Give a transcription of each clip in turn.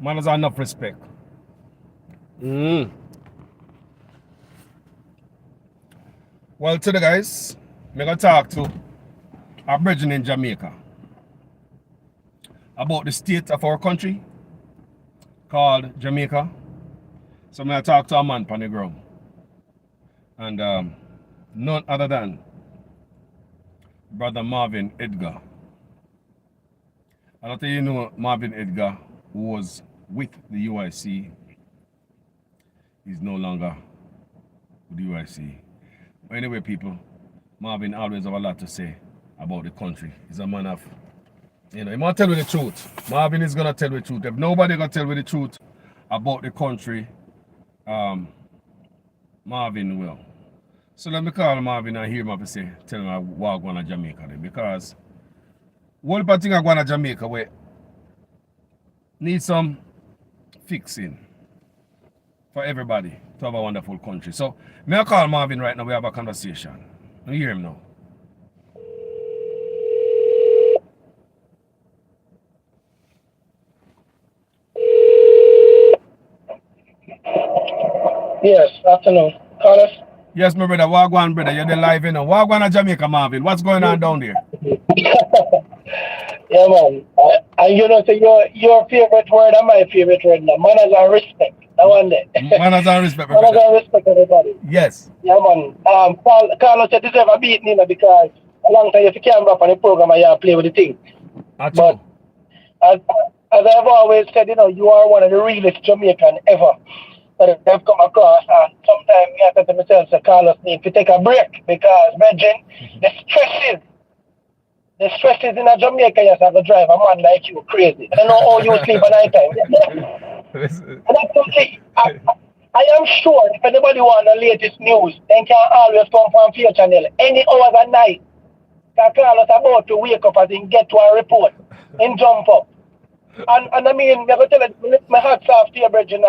Man has enough respect. Well, today, guys, I'm going to talk to a brethren in Jamaica about the state of our country called Jamaica. So I'm going to talk to a man on the ground. And none other than Brother Marvin Edgar. I don't think you know Marvin Edgar, who was with the UIC. He's no longer with the UIC. But anyway, people, Marvin always have a lot to say about the country. He's a man of, he might tell you the truth. Marvin is going to tell you the truth. If nobody going to tell you the truth about the country, Marvin will. So let me call Marvin and hear him say, tell him what going to Jamaica then. Because one thing I going to Jamaica where need some fixing for everybody to have a wonderful country. So may I call Marvin right now, we have a conversation. You hear him now. Yes, afternoon. Carlos? Yes, my brother. Wagwan, brother. You're the live in. Wagwan at Jamaica, Marvin. What's going on down there? Yeah, man. And you know, so your favorite word and my favorite word now. Manners and respect. That one there. Manners and respect, my Manners brother. and respect, everybody. Yes. Yeah, man. Carlos said this ever beat me because a long time you came up on the program and you play with the thing. But as I've always said, you are one of the realest Jamaican ever that I've come across. And sometimes I have to myself, so Carlos need to take a break because, imagine, the stresses in a Jamaica, you have to drive a man like you crazy. I don't know how you sleep at night time. And absolutely, I am sure if anybody want the latest news, they can always come from Fear Channel any hours at night. Carlos about to wake up and get to a report and jump up. And I mean, I'm going to tell you, my hat's off to your brethren,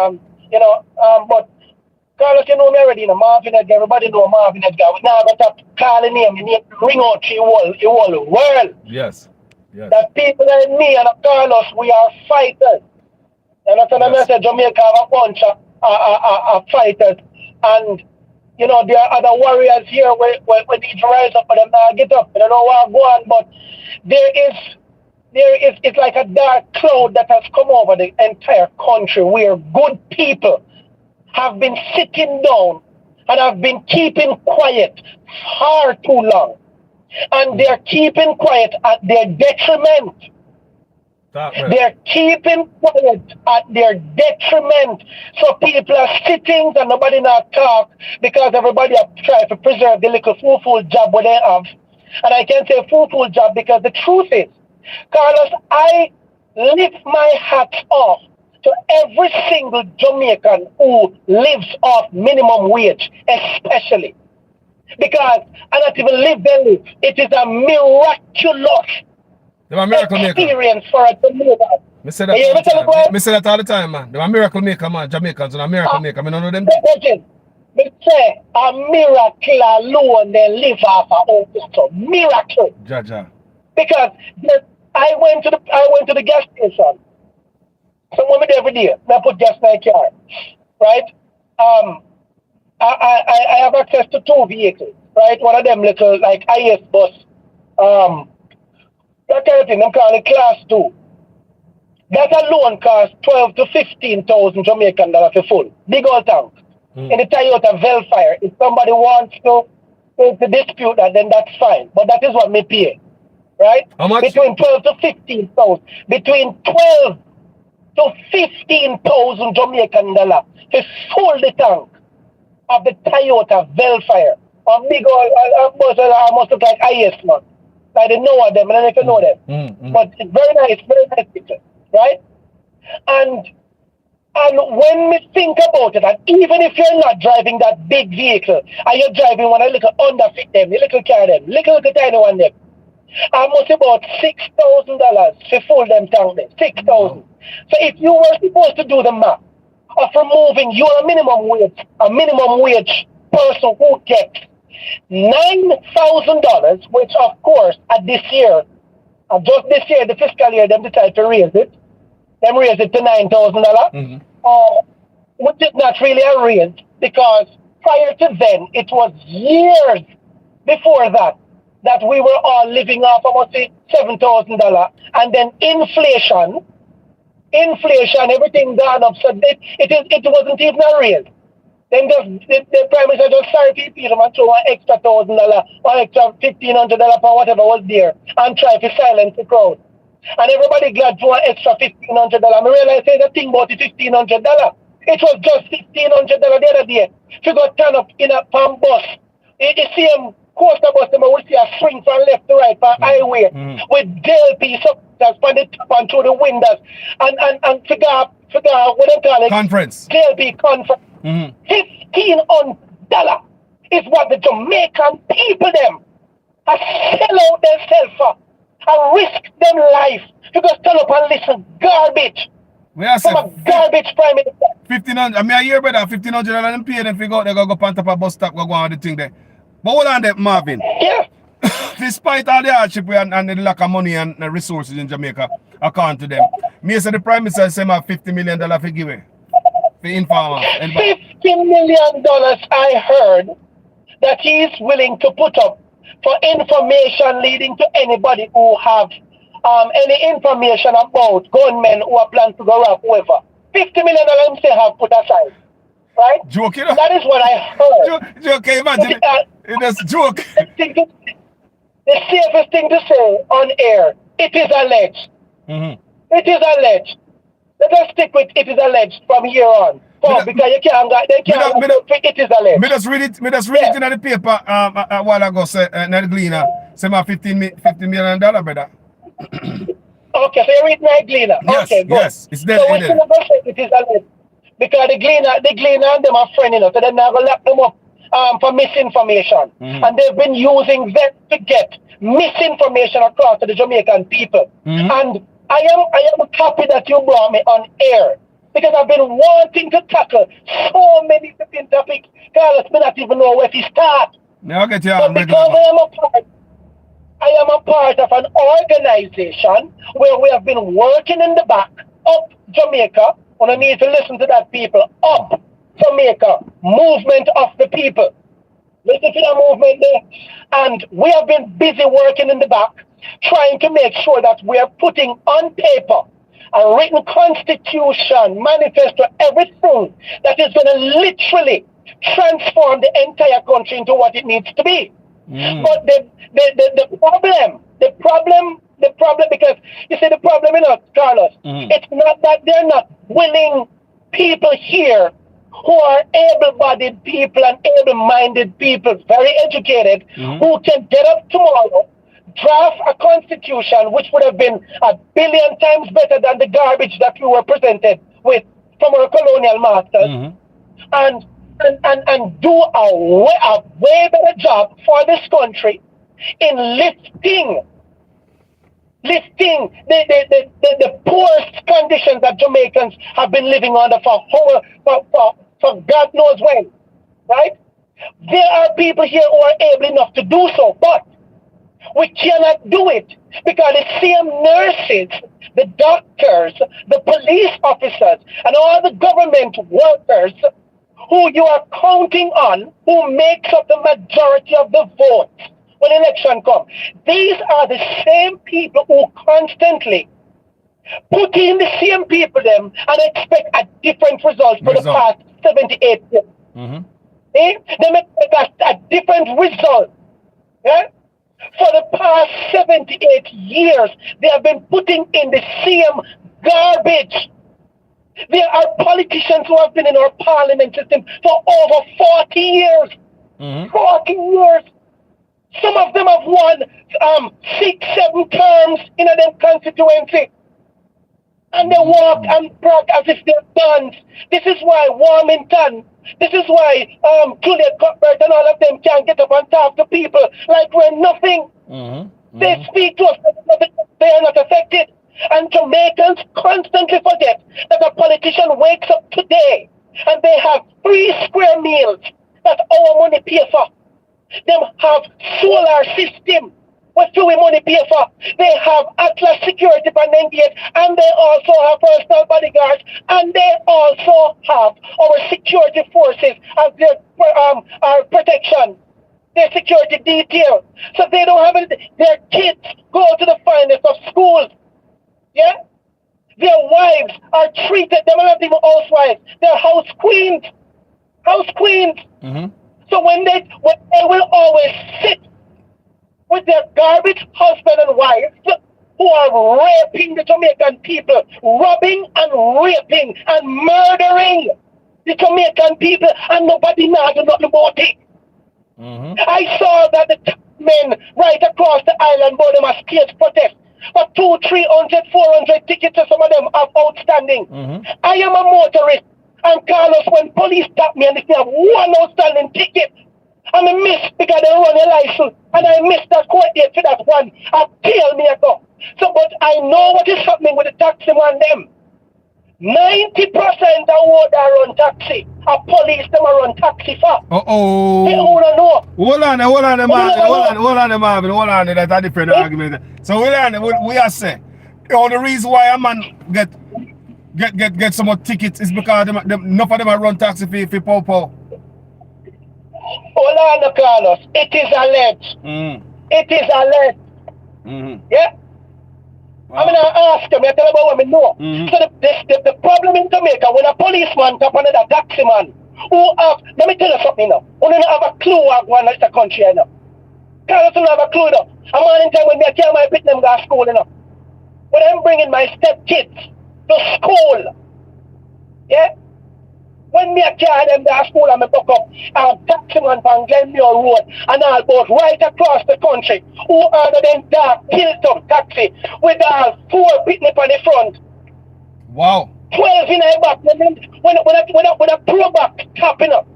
but Carlos, you know me already, Marvin Edgar, everybody know Marvin Edgar. We now got to call him, you need to ring out to the whole world. Yes. That people like me and Carlos, we are fighters. And that's what I said, Jamaica have a bunch of fighters. And, there are other warriors here when need to rise up, but them now get up. I don't know where I'm going, but it's like a dark cloud that has come over the entire country where good people have been sitting down and have been keeping quiet far too long. And they're keeping quiet at their detriment. They're keeping quiet at their detriment. So people are sitting and nobody not talk because everybody are trying to preserve the little fool job what they have. And I can say fool job because the truth is, Carlos, I lift my hat off to every single Jamaican who lives off minimum wage, especially. Because I not even live there live. It is a miraculous experience for a Jamaican. I say that all the time, man. They're a miracle maker, man. Jamaicans are a miracle maker. I don't know them. They say a miracle alone they live off a own miracle. Jaja. Because I went to the gas station. So when we there every day, I put gas in my car, right? I have access to two vehicles, right? One of them little like IS bus, that kind of thing. I'm calling it class 2. That alone costs 12 to 15,000 Jamaican dollars for full. Big old tank. In the Toyota Velfire. If somebody wants to dispute that, then that's fine. But that is what me pay, right? How much? Between 12 to 15,000. Between 12 to 15,000 Jamaican dollars to full the tank of the Toyota Velfire. A big old almost look like IS man. I didn't know them, and I don't know them. But it's very nice picture, right? And when we think about it, and even if you're not driving that big vehicle, and you're driving one of the little underfit them, the little car them, little tiny one them, almost about $6,000 to full them tank them, 6,000. So if you were supposed to do the math of removing your minimum wage person who gets $9,000, which of course at this year, just this year, the fiscal year, them decided to raise it. them raise it to $9,000. Mm-hmm. Which is not really a raise because prior to then, it was years before that we were all living off about say $7,000, and then inflation, everything gone up. So it wasn't even a raise. Then the prime minister just sorry people and throw an extra $1,000 or extra $1,500 for whatever was there and try to silence the crowd. And everybody glad to an extra $1,500. I realize the thing about the $1,500. It was just $1,500 the other day. If you got turn up in a palm bus, you see them coaster bus, them will see a swing from left to right from highway with JLP substance from the top and through the windows and figure out what they call it. Conference. JLP conference. $1,500 is what the Jamaican people them are sell out themselves for and risk them life to go stand up and listen garbage. We are from a garbage prime minister. 1,500. I mean, I hear about that. $1,500 and pay them figure out they go on top of bus stop, go on the thing there. But hold on there, Marvin. Yeah. Despite all the hardship and the lack of money and resources in Jamaica, according to them, me say the prime minister say my $50 million for give away. For informers. $50 million I heard that he is willing to put up for information leading to anybody who have any information about gunmen who are planning to go rob whoever. $50 million him say have put aside. Right? Joke, you know? That is what I heard. Joke, imagine. It's a joke. The safest thing to say on air, it is alleged. It is alleged. Let us stick with it is alleged from here on. Because you can't it is alleged. Me just read it in the paper a while ago, say the Gleaner, say my $50 million, brother. Okay, so you read my Gleaner. Yes, okay, good. Yes, it's there. So we can never say it is alleged. Because the Gleaner and them are friends, so they're not going to lock them up for misinformation. And they've been using them to get misinformation across to the Jamaican people. And I am happy that you brought me on air because I've been wanting to tackle so many different topics. Carlos, me not even know where to start. I'll get you but because I am a part of an organization where we have been working in the back up Jamaica. And I need to listen to that, people. Up Jamaica, movement of the people. Listen to that movement there. And we have been busy working in the back, trying to make sure that we are putting on paper a written constitution, manifesto, everything that is going to literally transform the entire country into what it needs to be. But the problem, because you see the problem, Carlos, it's not that they're not willing people here who are able-bodied people and able-minded people, very educated, who can get up tomorrow, draft a constitution which would have been 1 billion times better than the garbage that we were presented with from our colonial masters, and do a way better job for this country in lifting the poorest conditions that Jamaicans have been living under for God knows when, right? There are people here who are able enough to do so, but we cannot do it because the same nurses, the doctors, the police officers, and all the government workers who you are counting on, who makes up the majority of the votes when election comes. These are the same people who constantly put in the same people them and expect a different result for the past 78 years. They expect a different result. Yeah? For the past 78 years, they have been putting in the same garbage. There are politicians who have been in our parliament system for over 40 years. 40 years. Some of them have won 6, 7 terms in a them constituency. And they walk and brag as if they're done. This is why Warmington, this is why Juliet Cuthbert and all of them can't get up and talk to people like we're nothing. They speak to us, they are not affected. And Jamaicans constantly forget that a politician wakes up today and they have 3 square meals that our money pay for. Them have solar system What do we money pay for? They have Atlas security for Engage, and they also have personal bodyguards, and they also have our security forces as their protection, their security detail. So they don't have it. Their kids go to the finest of schools. Yeah? Their wives are treated, they're not even housewives, they're house queens. House queens. Mm-hmm. So when they will always sit with their garbage husband and wife who are raping the Jamaican people, robbing and raping and murdering the Jamaican people, and nobody knows nothing about it. Mm-hmm. I saw that the men right across the island bought them a stage protest. For 200, 300, 400 tickets, some of them have outstanding. Mm-hmm. I am a motorist. And Carlos, when police stop me and they have one outstanding ticket, I'm a miss because they run a license, and I missed that court date for that one. I tell me I go. So, but I know what is happening with the taxi man them. 90% of what they run taxi, a police them are run taxi for. Uh-oh. They don't know. Hold on, Marvin. Hold on, that's a different argument. So we are saying, the reason why a man get some more tickets is because them enough of them are run taxi for pow. Hold on, Carlos. It is alleged. It is alleged. Mm-hmm. Yeah? Wow. I'm going to ask them, I tell about what I know. Mm-hmm. So the problem in Jamaica, when a policeman tap on a taxi man, who have, let me tell you something now, who don't have a clue what going on in the country, you know. Carlos don't have a clue, though. A man in time when me carry my pit them go to school, you know. When I'm bringing my stepkids to school, yeah? When me carry them to school and me buck up, taxi man from Glenmure Road and all both right across the country, who order them dark, tilt-up taxi with 4 picnic on the front. Wow. 12 in the back, when a pro back tapping up.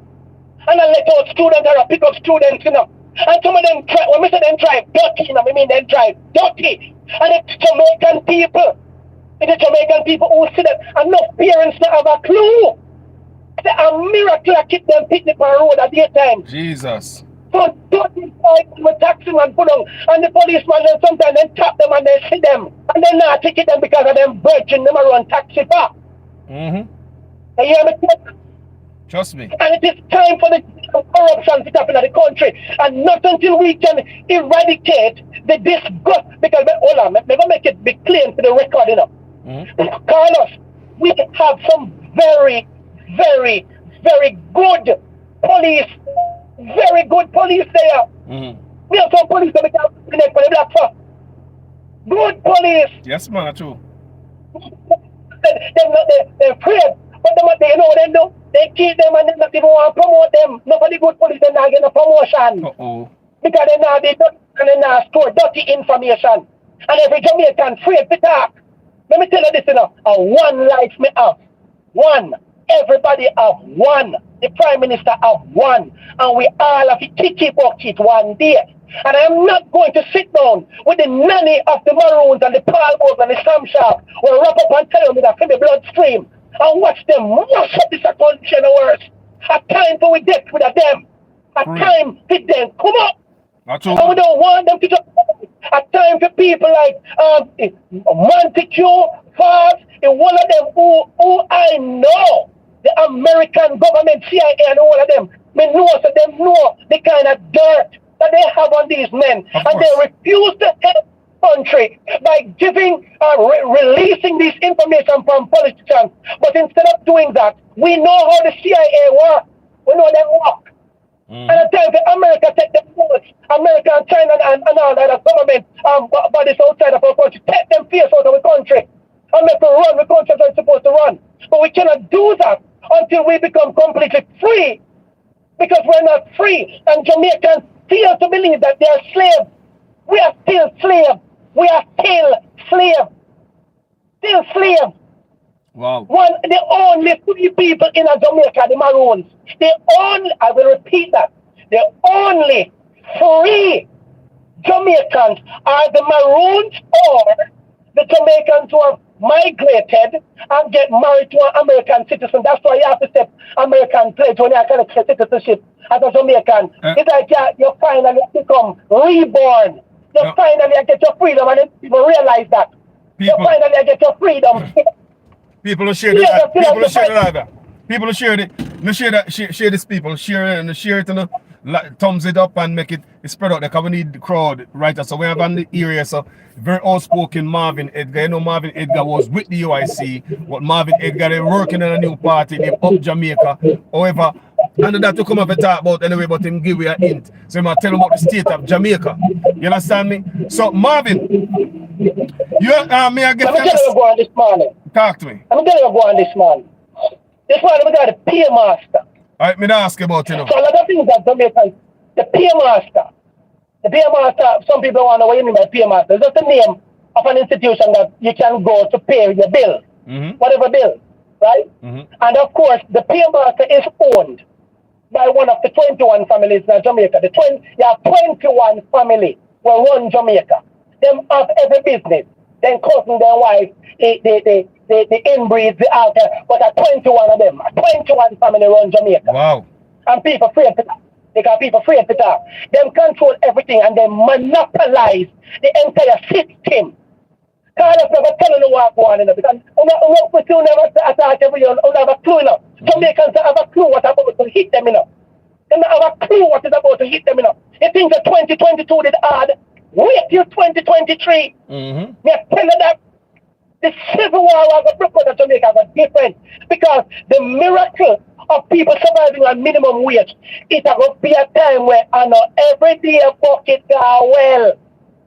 And I let out students or pick up students, you know. And some of them try, when we say them drive dirty, you know, I mean them drive dirty. And it's Jamaican people. It's the Jamaican people who see that enough parents don't have a clue. It's a miracle I keep them picnic on the road at daytime. Jesus. So dirty with taxi man put on, and the policeman then sometimes they tap them and they see them. And they not ticket them because of them virgin them run taxi back. Mm-hmm. You hear me? Trust me. And it is time for the corruption to happen in the country. And not until we can eradicate the disgust. Because, hold on, let me make it be clear for the record, you know. Mm-hmm. Carlos, we have some very, very, very good police. Very good police there. Mm-hmm. We have some police that we can connect for the black for. Good police. Yes, man, true. They're afraid. But they know what they do. They keep them and they not even want to promote them. Nobody good police, they're not getting a promotion. Uh-oh. Because they're not be dirty and they're not store dirty information. And every Jamaican afraid to talk. Let me tell you this, you know. One life me have. One. Everybody have one. The Prime Minister have one. And we all have to kick bucket one day. And I am not going to sit down with the nanny of the Maroons and the Palmos and the Sam Sharp will wrap up and tell me that from the bloodstream and watch them mash up this country and worse. A time for we death with them. A time for them come up. And we don't want them to just a time for people like Montague, Fox, and one of them who I know, the American government, CIA and all of them, me know so them know the kind of dirt that they have on these men, and they refuse to help the country by giving, releasing this information from politicians. But instead of doing that, we know how the CIA work. We know they work. And at times America take them forward. America and China and all that government bodies outside of our country take them face out of the country and make them run the country as it's supposed to run. But we cannot do that until we become completely free, because we're not free, and Jamaicans feel to believe that they are slaves. We are still slaves. We are still slaves. Still slaves. Wow. The only free people in Jamaica, the Maroons. I will repeat that. The only free Jamaicans are the Maroons or the Jamaicans who have migrated and get married to an American citizen. That's why you have to step American pledge when you have citizenship as a Jamaican. It's like you finally become reborn You No, finally get your freedom, and then people realize that. You people, finally get your freedom. people will share Yeah, the you people will still share have the to live. People will share it. No share that share this people. Share it and share it and thumbs it up and make it spread out. Like we need the crowd right. So we have on the area so very outspoken Marvin Edgar. You know Marvin Edgar was with the UIC, but Marvin Edgar they working on a new party named Up Jamaica. However, and that to come up and talk about anyway, but him give you a hint. So I'm gonna tell him about the state of Jamaica. You understand me? So Marvin, you may I get Let me you tell you this? what go on this morning. Talk to me. Let me tell you what go on this morning. This morning we got the peer master. Alright, me to ask you about you know. So a lot of things that Jamaicans, the peer master. The peer master, some people want to know what you mean by peer master. It's just the name of an institution that you can go to pay your bill, whatever bill, right? And of course, the peer master is owned by one of the 21 families in Jamaica. You have 21 family will run Jamaica. Them have every business. Then cousin, their wife, the inbreeds, the altar, but 21 of them, 21 family run Jamaica. Wow. And people afraid to talk. They got people afraid to talk. Them control everything and they monopolize the entire system. Kind of never telling you what going on because you never attack every year, you have a clue enough. Jamaicans have a clue what's about to hit them enough. They don't have a clue what is about to hit them enough. You think that 2022 did hard? Wait till 2023. Me tell you that the civil war was a broke out of Jamaica was different because the miracle of people surviving on minimum wage, it will be a time where I know every day a bucket go well.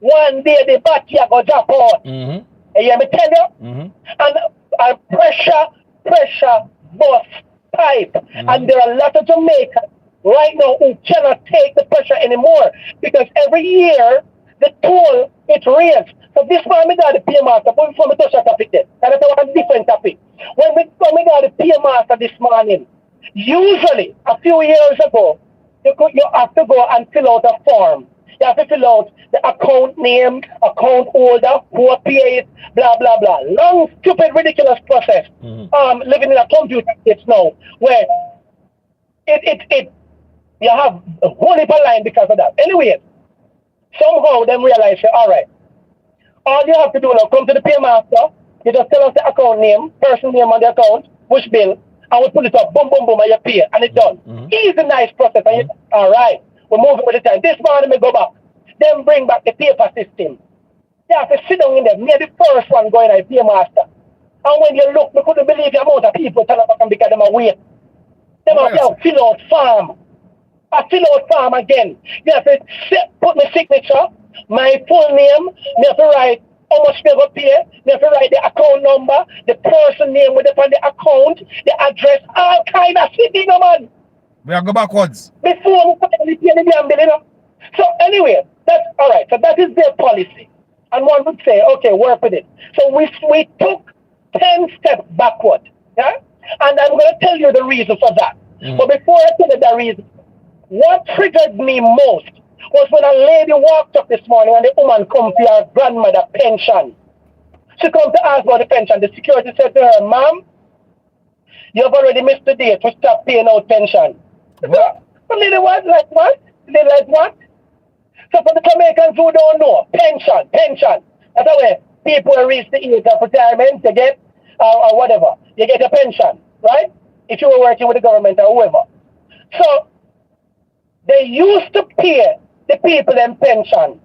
One day the battery go drop out. You hear me tell you? And pressure bust pipe. And there are a lot of Jamaicans right now who cannot take the pressure anymore because every year the toll it raised. So this one we got the peer master, but before we touch that topic then, that's a different topic. When we got the peer master this morning, usually a few years ago, you have to go and fill out a form. You have to fill out the account name, account holder, who pays, blah blah blah. Long, stupid, ridiculous process. Living in a computer age now, where it you have a whole heap of line because of that. Anyway, somehow them realize, all right, all you have to do now, come to the paymaster, you just tell us the account name, person name on the account, which bill, and we put it up, boom, boom, boom, and you pay, and it's done. Easy, nice process. And all right, we're moving with the time. This morning we go back, then bring back the paper system. You have to sit down in there, maybe the first one going at paymaster. And when you look, we couldn't believe the amount of people telling us because them are wait. Them have to fill out form. I fill out form again. You have to put my signature, my full name, you have to write how much you have to pay, you have to write the account number, the person name with on the account, the address, all kind of shit, you know, man. We are go backwards. Before we finally pay the damn bill, you know. So anyway, that's all right. So that is their policy. And one would say, okay, work with it. So we took 10 steps backward. Yeah? And I'm going to tell you the reason for that. But before I tell you the reason, what triggered me most was when a lady walked up this morning and the woman come to her grandmother pension. She come to ask about the pension. The security said to her, ma'am, you have already missed the date to stop paying out pension. What? The lady was like, what? The lady like, what? So for the Jamaicans who don't know, pension. That's the way people reach the age of retirement, they get, or whatever, you get a pension, right? If you were working with the government or whoever. So they used to pay the people in pension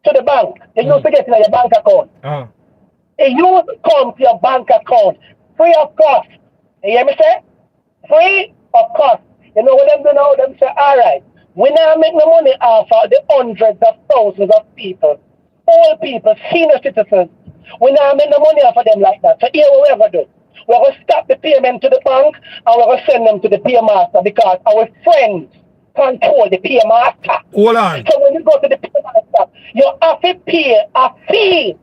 to the bank. They used to get in your bank account. It used to come to your bank account free of cost. You hear me say? Free of cost. You know what them do now? Them say, all right, we now make no money off of the hundreds of thousands of people, old people, senior citizens. We now make no money off of them like that. So here we ever do. We're going to stop the payment to the bank and we're going to send them to the paymaster because our friends control the paymaster. Hold on. So when you go to the paymaster, you have to pay a fee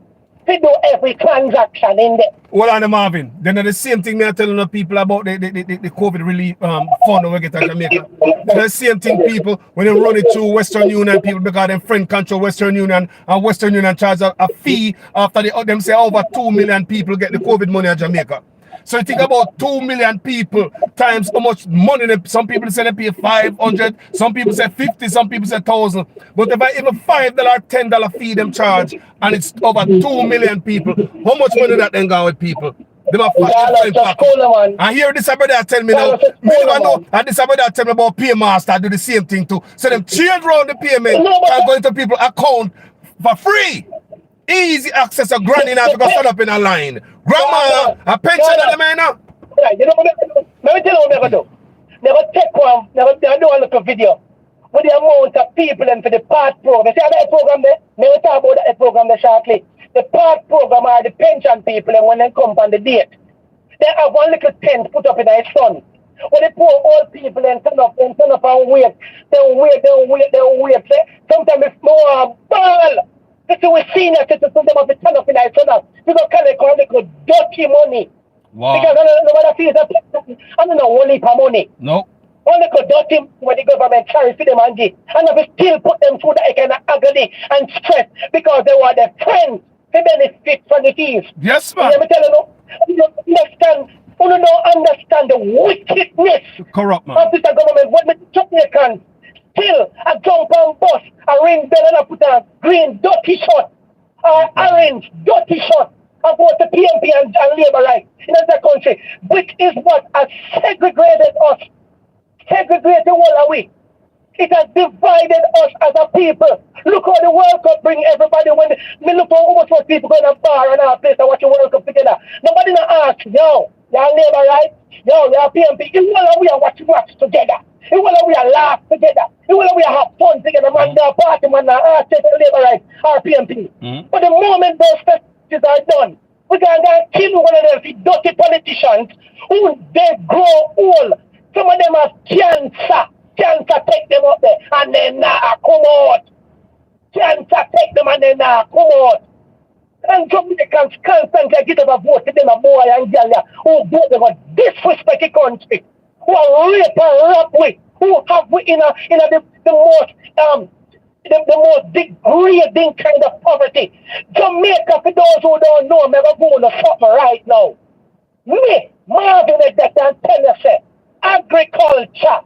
to do every transaction in there. Hold on, Marvin. Then the same thing me are telling the people about the COVID relief fund we get at Jamaica. The same thing people when they run it through Western Union people because them friend control Western Union and Western Union charge a fee after them say over 2 million people get the COVID money at Jamaica. So you think about 2 million people times how much money some people say they pay 500, some people say 50, some people say 1,000. But if I even $5, $10 fee them charge and it's over 2 million people, how much money that then go with people? Them a fat them Carlos, full just pocket. cool, man. And here this brother tell me now, Carlos, just me cool, never know, man. and this brother tell me about Paymaster do the same thing too. So them change around the payment No, but and go into people's account for free. Easy access to granny in Africa stand up in a line. Grandma, a pension of them right now. Right, you know what let me tell you what never do. Never take one, never do a look at video. With the amount of people and for the part program. You see that program there? Never talk about that program there shortly. The part program are the pension people and when they come on the date. They have one little tent put up in their sun. When they poor old people and turn up and wait. Sometimes it's more ball. This is what senior citizens them have to turn up in their sun. You go collect one little dirty money. Wow. Because I don't know what I feel is I don't know one heap of money. No. Only could dirty when the government carry for them and give. And if we still put them through that kind of agony and stress because they were their friends to benefit from the thieves. Yes, man. Let me tell you, you don't understand the wickedness Corrupt, man. of this government. When the Jamaicans still a jump on bus, a ring bell and a put a green dirty shirt, or orange dirty shirt about the PMP and labor rights in the country, which is what has segregated us. Segregated all away. It has divided us as a people. Look how the World Cup bring everybody. When me look how much more people go in a bar and a place and watch the World Cup together. Nobody not ask, yo, y'all labor right? Yo, y'all PMP. It will we are watching match together. It will we are laugh together. It will we are have fun together. Man, the party man, ask labor right or PMP. But the moment those festivals are done, we're gonna kill one of them dirty politicians who they grow old. Some of them have cancer. Cancer take them up there and then come out. Cancer take them and then come out. And Jamaicans constantly get up a vote to them a boy and girl who vote them a disrespect the country. Who are rape and rap with. Who have we in the most degrading kind of poverty. Jamaica, for those who don't know, I'm going to suffer right now. Me, Marvin, Edgar, can tell you, say, agriculture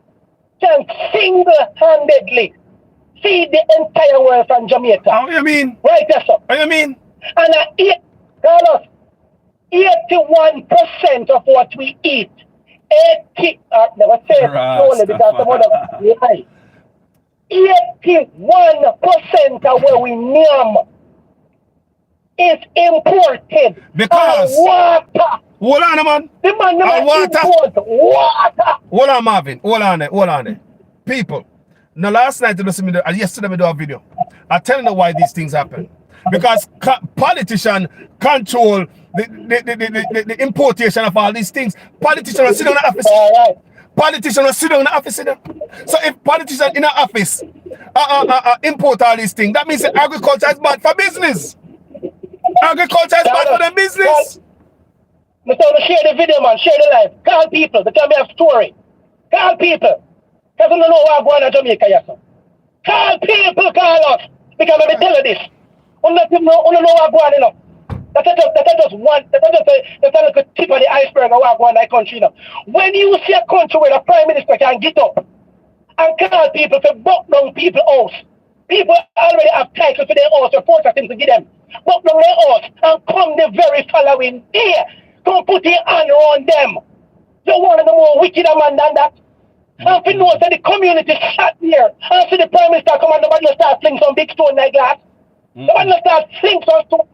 can single-handedly feed the entire world from Jamaica. How you mean? Right there, sir. How you mean? And Carlos, 81% of what we eat, never say it slowly because some of them lie. 81% of what we name is imported. Because water. Hold on, man. The man never import water. Hold on, Marvin. Hold on there. People. Now, last night, yesterday, we do a video. I tell you why these things happen. Because politicians control the importation of all these things. Politicians are sitting in the office. All right. Politicians are sitting in the office. So if politicians in the office import all these things, that means that agriculture is bad for business. Agriculture is bad for the business. Mr. Share the video, man. Share the live. Call people. They tell me a story. Call people. Because we don't know what's going on in Jamaica, yes, sir. Call people, call us. Because I'm tell you this. We don't know what's going on. That's just a little tip of the iceberg of what's going on in that country now. When you see a country where the Prime Minister can get up and call people to buck down people's house, people already have titles for their house, report for things to give them. Buck down their house and come the very following day. Don't put your hand around them. You're one of the more wicked man than that. And if you know that the community sat there and see the Prime Minister come and nobody will start fling some big stone like glass. Nobody will start fling some stone.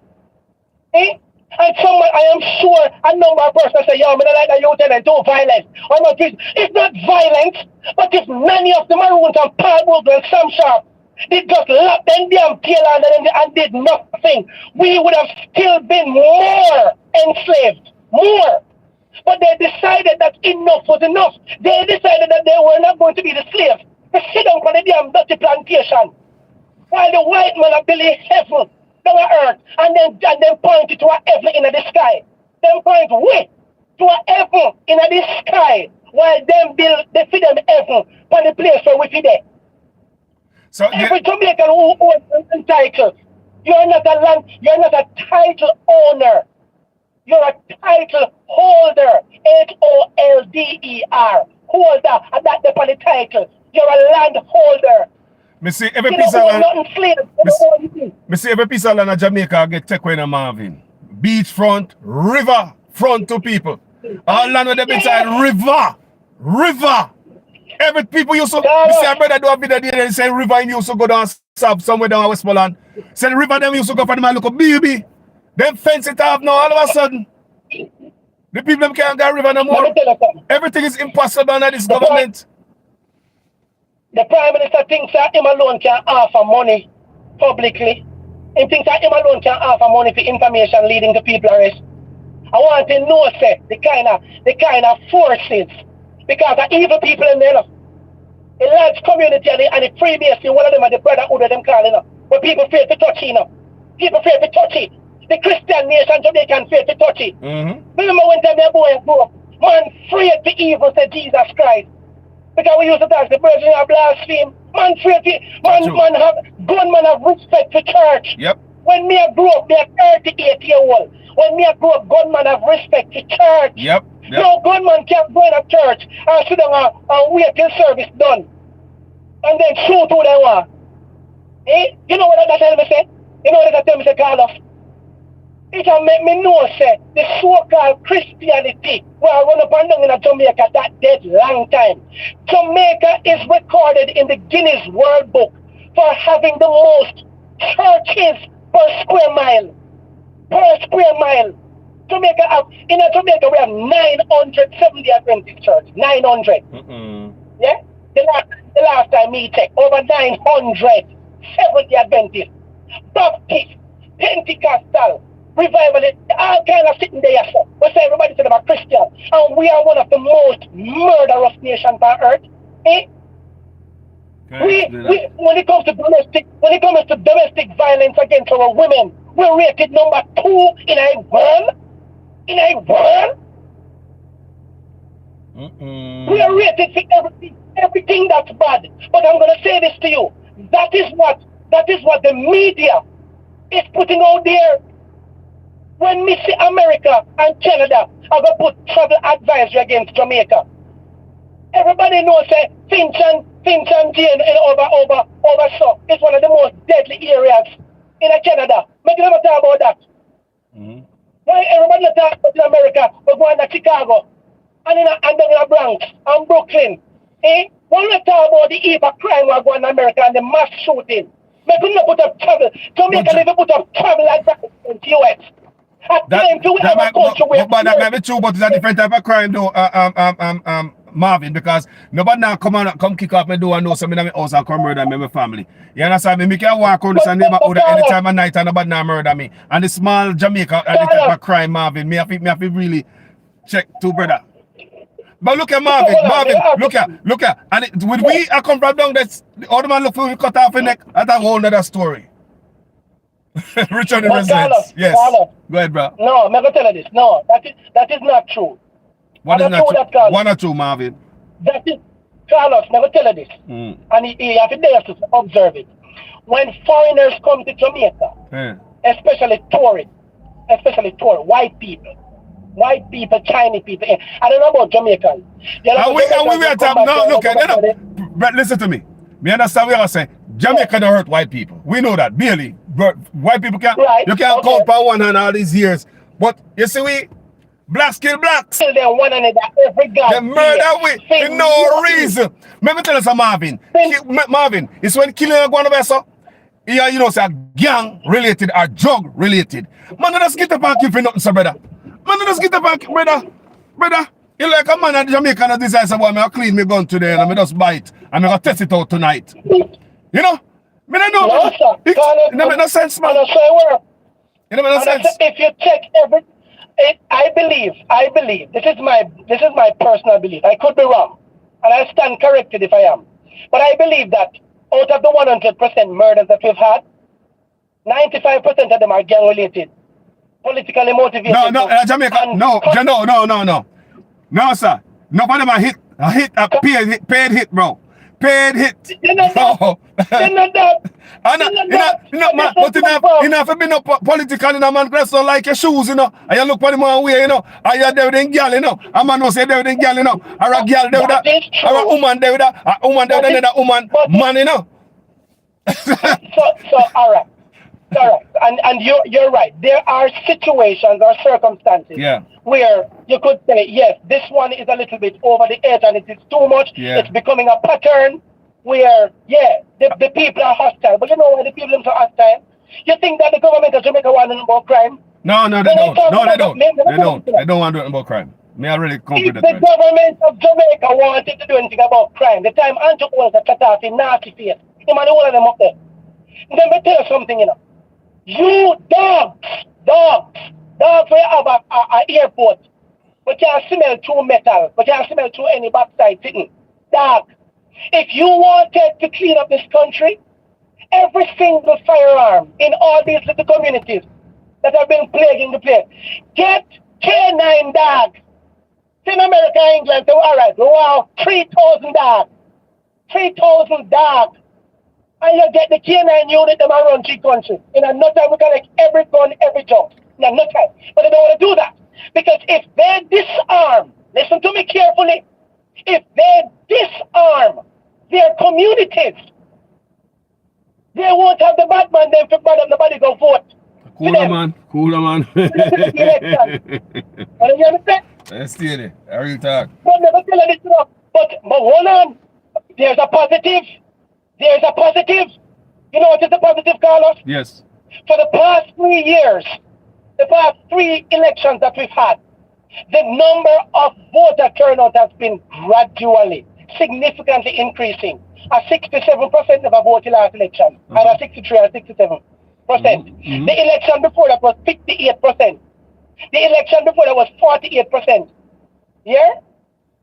Eh? And someone, I am sure, a number of persons say, yo, I don't like that youth and do violence. Or not this. It's not violence, but if many of the Maroons and Paul Bogle and Sam Sharp did just lock them damn tail and did nothing, we would have still been more enslaved. More. But they decided that enough was enough. They decided that they were not going to be the slaves. They sit down on the damn dirty plantation. While the white man have built heaven down on earth and then point it to a heaven in the sky. Then point way to a heaven in the sky while they feed them heaven on the place where we feed them. So every Jamaican who owns titles, you're not a title owner. You're a title holder. Holder. Holder. And that's the title. You're a land holder. Me see every You piece don't of own land. nothing slave. You don't own anything. Me see every piece of land in Jamaica get taken away in Marvin. Beachfront, river, front to people. All land with the beside river. River. Every people used to, me see a brother do a video there and say river him used to go down south somewhere down Westmoreland. Say the river them used to go for the man look up baby. Them fence it off now all of a sudden. The people them can't go river no Let more. me tell you something. Everything is impossible under this government. The Prime Minister thinks that him alone can offer money publicly. He thinks that him alone can offer money for information leading to people arrest. I want to know, say, the kind of forces, because the evil people in there, the large community and the Freemason, one of them are the brotherhood of them calling up. But people fear to touch it, People fear to touch it. The Christian nation Jamaican fear to touch it. Remember when them boys grew up, man feared the evil, said Jesus Christ. Because we used to talk the virgin of blaspheme. Man feared it. Gunman have respect for church. Yep. When me grew up, me a 38-year-old. When me grew up, gunman have respect to church. Yep. No gunman can't go in a church and sit down and wait till service done. And then shoot who they want. Eh? You know what that tell me say? You know what that tell me say, Carlos? It can make me know, say, the so-called Christianity where I run up and down in Jamaica that dead long time. Jamaica is recorded in the Guinness World Book for having the most churches per square mile. Per square mile. In Jamaica we have 970 Adventist church. 900. Yeah? The last time me checked, over 900 70 Adventist, Baptist, Pentecostal, Revivalist, all kind of sitting there, sir. We say everybody said about Christian, and we are one of the most murderous nations on earth. Eh? When it comes to domestic violence against our women, we're rated number 2 in a world. In a world. We are rated for everything that's bad. But I'm gonna say this to you. That is what the media is putting out there. When we see America and Canada are gonna put travel advisory against Jamaica. Everybody knows that Finch and Jane over so is one of the most deadly areas in Canada. Make never talk about that. Why everybody talk about America, but going to Chicago and down in Bronx and Brooklyn. Eh? Why not talk about the evil crime we're going to America and the mass shooting? Make we not put up travel. Jamaica never put up travel advice in the US. That might be true, but it's a different type of crime though, Marvin, because nobody now come kick off my door and know something in my house and come murder me and my family. You understand me? Me can walk around this neighborhood any time of night and nobody now murder me. And the small Jamaica are the type of crime, Marvin. Me have to really check too, brother. But look at Marvin, look at. And when we come from down there, the other man look for we cut off the neck, that's a whole other story. Richard the residents. Yes. Go ahead, bro. No, I'm going to tell you this. No, that is not true. What is not true? One or two, Marvin. That is, Carlos, never tell you this. And you have to dare to observe it. When foreigners come to Jamaica, especially tourists, white people, Chinese people. I don't know about Jamaicans. But listen to me. Me understand what you're saying. Jamaica don't hurt white people. We know that, barely. But white people can't, you can't count by one hand all these years. But you see, blacks kill blacks. Kill them one another every guy. They murder we for no reason. Let me tell you something, Marvin. Marvin, it's when killing a one of us, yeah, you know, say gang related or drug related. Man, just get up and kill for nothing, sir, brother. Man, just get up and kill, brother. You like a man at Jamaica that decides about me, I clean my gun today and I just buy it. And I'm going to test it out tonight. You know? Me don't know. No, sir. It never no sense, man. It never no sense. If you check I believe, this is my personal belief. I could be wrong. And I stand corrected if I am. But I believe that out of the 100% murders that we've had, 95% of them are gang related. Politically motivated. Jamaica. No, sir. Nobody of them paid hit, bro. Paid hit. No, They're not that. And They're not you know, that. you know, man, but you know, if you be no political, you know, man, dress don't like your shoes, you know, and you look for the man way, you know, and you're there with them girl, you know, a man no say there with them girl, you know, or a girl there with That is or a true. woman there with a woman there with But another woman, but man, you know. so all right. All right, and you're right. There are situations or circumstances Yeah, where you could say, yes, this one is a little bit over the edge and it is too much. yeah. It's becoming a pattern where, yeah, the people are hostile. But you know why the people are hostile? You think that the government of Jamaica want to know about crime? No, no, they When I don't. talk No, they about don't. let me They tell you don't. something. They don't want to do it about crime. Me already come with If that, the right? government of Jamaica wanted to do anything about crime, the time Andrew was a cut off in nasty face, him and all of them up there. Let me tell you something, you know. You dogs will have a airport, but can't smell through metal, but can't smell through any backside sitting. Dog, if you wanted to clean up this country, every single firearm in all these little communities that have been plaguing the place, get K9 dogs. In America, England, so all right, wow, 3,000 dogs. 3,000 dogs. And you get the K9 unit them around the country. In a no time we collect every gun, every job. In a no time. But they don't want to do that. Because if they disarm, listen to me carefully, if they disarm their communities, they won't have the bad man them to bad up nobody go vote. Cooler man. Cooler man. And you understand? Let's stay there. I real talk. But never tell her this stuff. But hold on. There's a positive. There's a positive. You know what is the positive, Carlos? Yes. For the past 3 years, the past 3 elections that we've had, the number of voter turnout has been gradually, significantly increasing. A 67% never voted last election, either 63 or 67%. The election before that was 58%. The election before that was 48%. Yeah?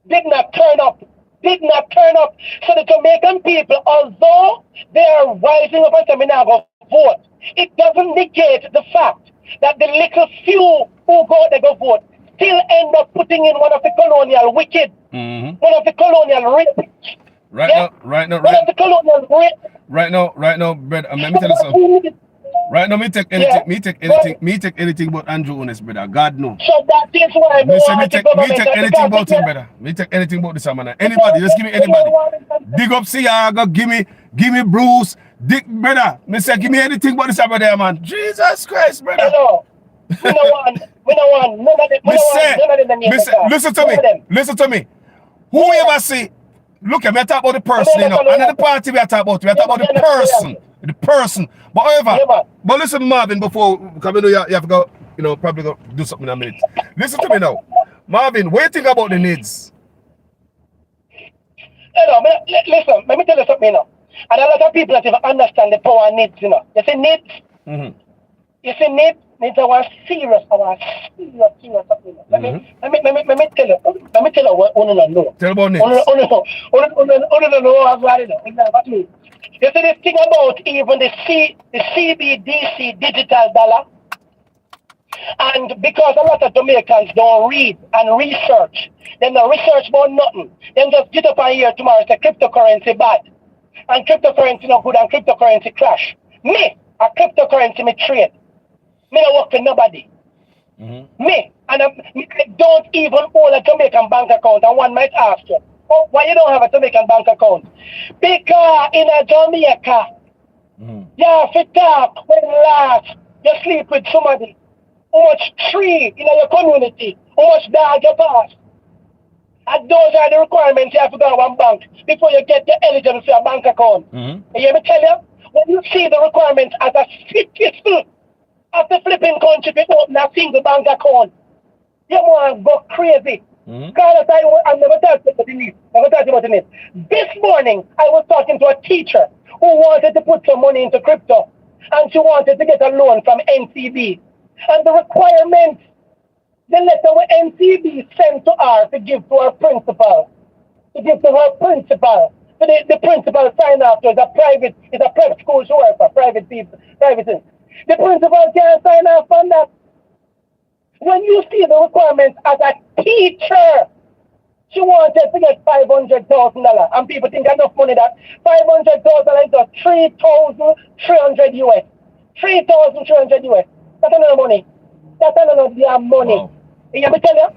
Did not turn up. Did not turn up. So the Jamaican people, although they are rising up and saying, now go vote, it doesn't negate the fact that the little few who go there go vote still end up putting in one of the colonial wicked, one of the colonial rapists. Right Yeah? now, right now, One of the colonial rapists. right now, brother. Let me tell you something. Right now, me take anything, me take anything but Andrew honest, brother. God no. So that is why Me say me want the take government anything about him, brother. Me take anything about this man. Anybody, just give me anybody. Dig up Siaga, give me Bruce, Dick, brother. Me say give me anything but this brother, man. Jesus Christ, brother. Hello. We don't want none of them. We don't want none of them. Me say, listen to me. Who ever see? Look at me, I talk about the person, you know. And the party we are talking about, we are talking about the person. The person. But however, but listen, Marvin, before, because we know you have to go, you know, probably go do something in a minute. Listen to me now. Marvin, what do you think about the needs? Hello, listen, let me tell you something, you know. And a lot of people that even understand the power of needs, you know. You see needs? You see needs are serious something. You know. Let me tell you what you don't know. Tell about needs. You don't know what you know. You see this thing about even the CBDC digital dollar? And because a lot of Jamaicans don't read and research, then they research about nothing. Then just get up and hear tomorrow say cryptocurrency bad. And cryptocurrency not good and cryptocurrency crash. Me, a cryptocurrency me trade. Me don't work for nobody. Me, and I don't even own a Jamaican bank account. And one might ask you, oh, why you don't have a Jamaican bank account? Because in a Jamaica, you have to talk when last you sleep with somebody. How much tree in your community? How much dog you pass? And those are the requirements you have to go to one bank before you get eligible for a bank account. You hear me tell you? When you see the requirements as a citizen of the flipping country to open a single bank account, you want to go crazy. Carlos, I never talked about the needs. This morning, I was talking to a teacher who wanted to put some money into crypto, and she wanted to get a loan from NCB. And the requirements, the letter what NCB sent to her to give to her principal. For the principal sign off to it's a prep school she works for, private people, private things. The principal can't sign off on that. When you see the requirements as a teacher, she she wanted to get $500,000, and people think enough money that $500,000 is just 3,300 US. 3,300 US. That's another money. That's another damn money. Wow. You hear me tell you?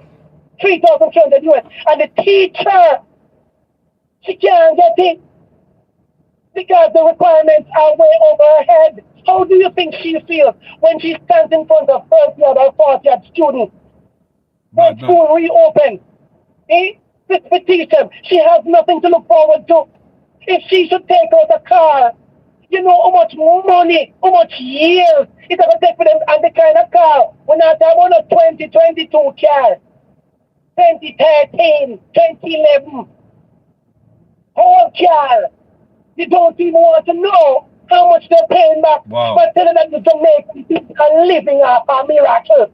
3,300 US. And the teacher, she can't get it because the requirements are way over her head. How do you think she feels when she stands in front of first year or fourth year students when school reopens? This teach them. She has nothing to look forward to. If she should take out a car, you know how much money, how much years it's going to take for them, and the kind of car. We're not talking about a 2022 car, 2013, 2011, whole car. You don't even want to know how much they're paying back. Wow. But telling them the Jamaican people are living off a miracle.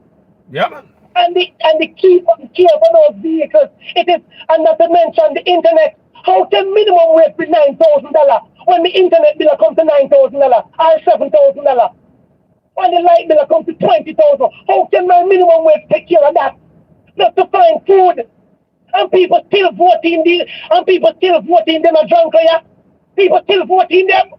Yeah, man. And the key for those vehicles, it is, and not to mention the internet. How can minimum wage be $9,000 when the internet bill comes to $9,000 or $7,000? When the light bill comes to $20,000, how can my minimum wage take care of that? Just to find food. And people still voting them a drunk, yeah? People still voting them.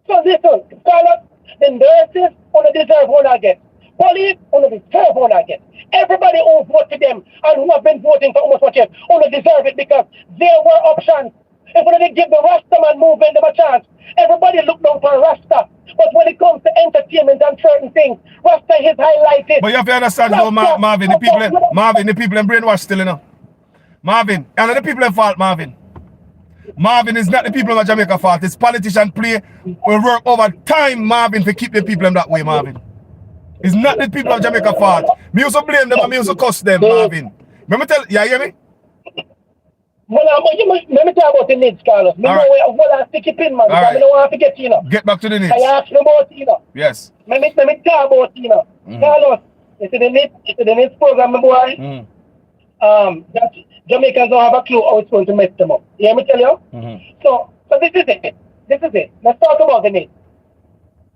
So listen, scholars, the nurses only deserve one again. Police only deserve one again. Everybody who vote for them and who have been voting for almost 4 years only deserve it because there were options. If we didn't give the Rasta man movement them a chance, everybody look down for Rasta. But when it comes to entertainment and certain things, Rasta is highlighted. But you have to understand though, Marvin, the people in brainwash still, you know. Marvin, and the people in fault, Marvin. Marvin is not the people of Jamaica fault. It's politician play. We work over time, Marvin, to keep the people in that way, Marvin. It's not the people of Jamaica fault. Me also blame them and me also cuss them, Marvin. Let me tell you, hear me? Well, let me tell you about the needs, Carlos. Me know where I stick it in, man. Because I don't want to forget, you know. Get back to the needs. I ask you about, you know. Yes. Let me tell you about, you know. Carlos, you see the needs program, my boy? That Jamaicans don't have a clue how it's going to mess them up. You hear me tell you? So this is it. Let's talk about the needs.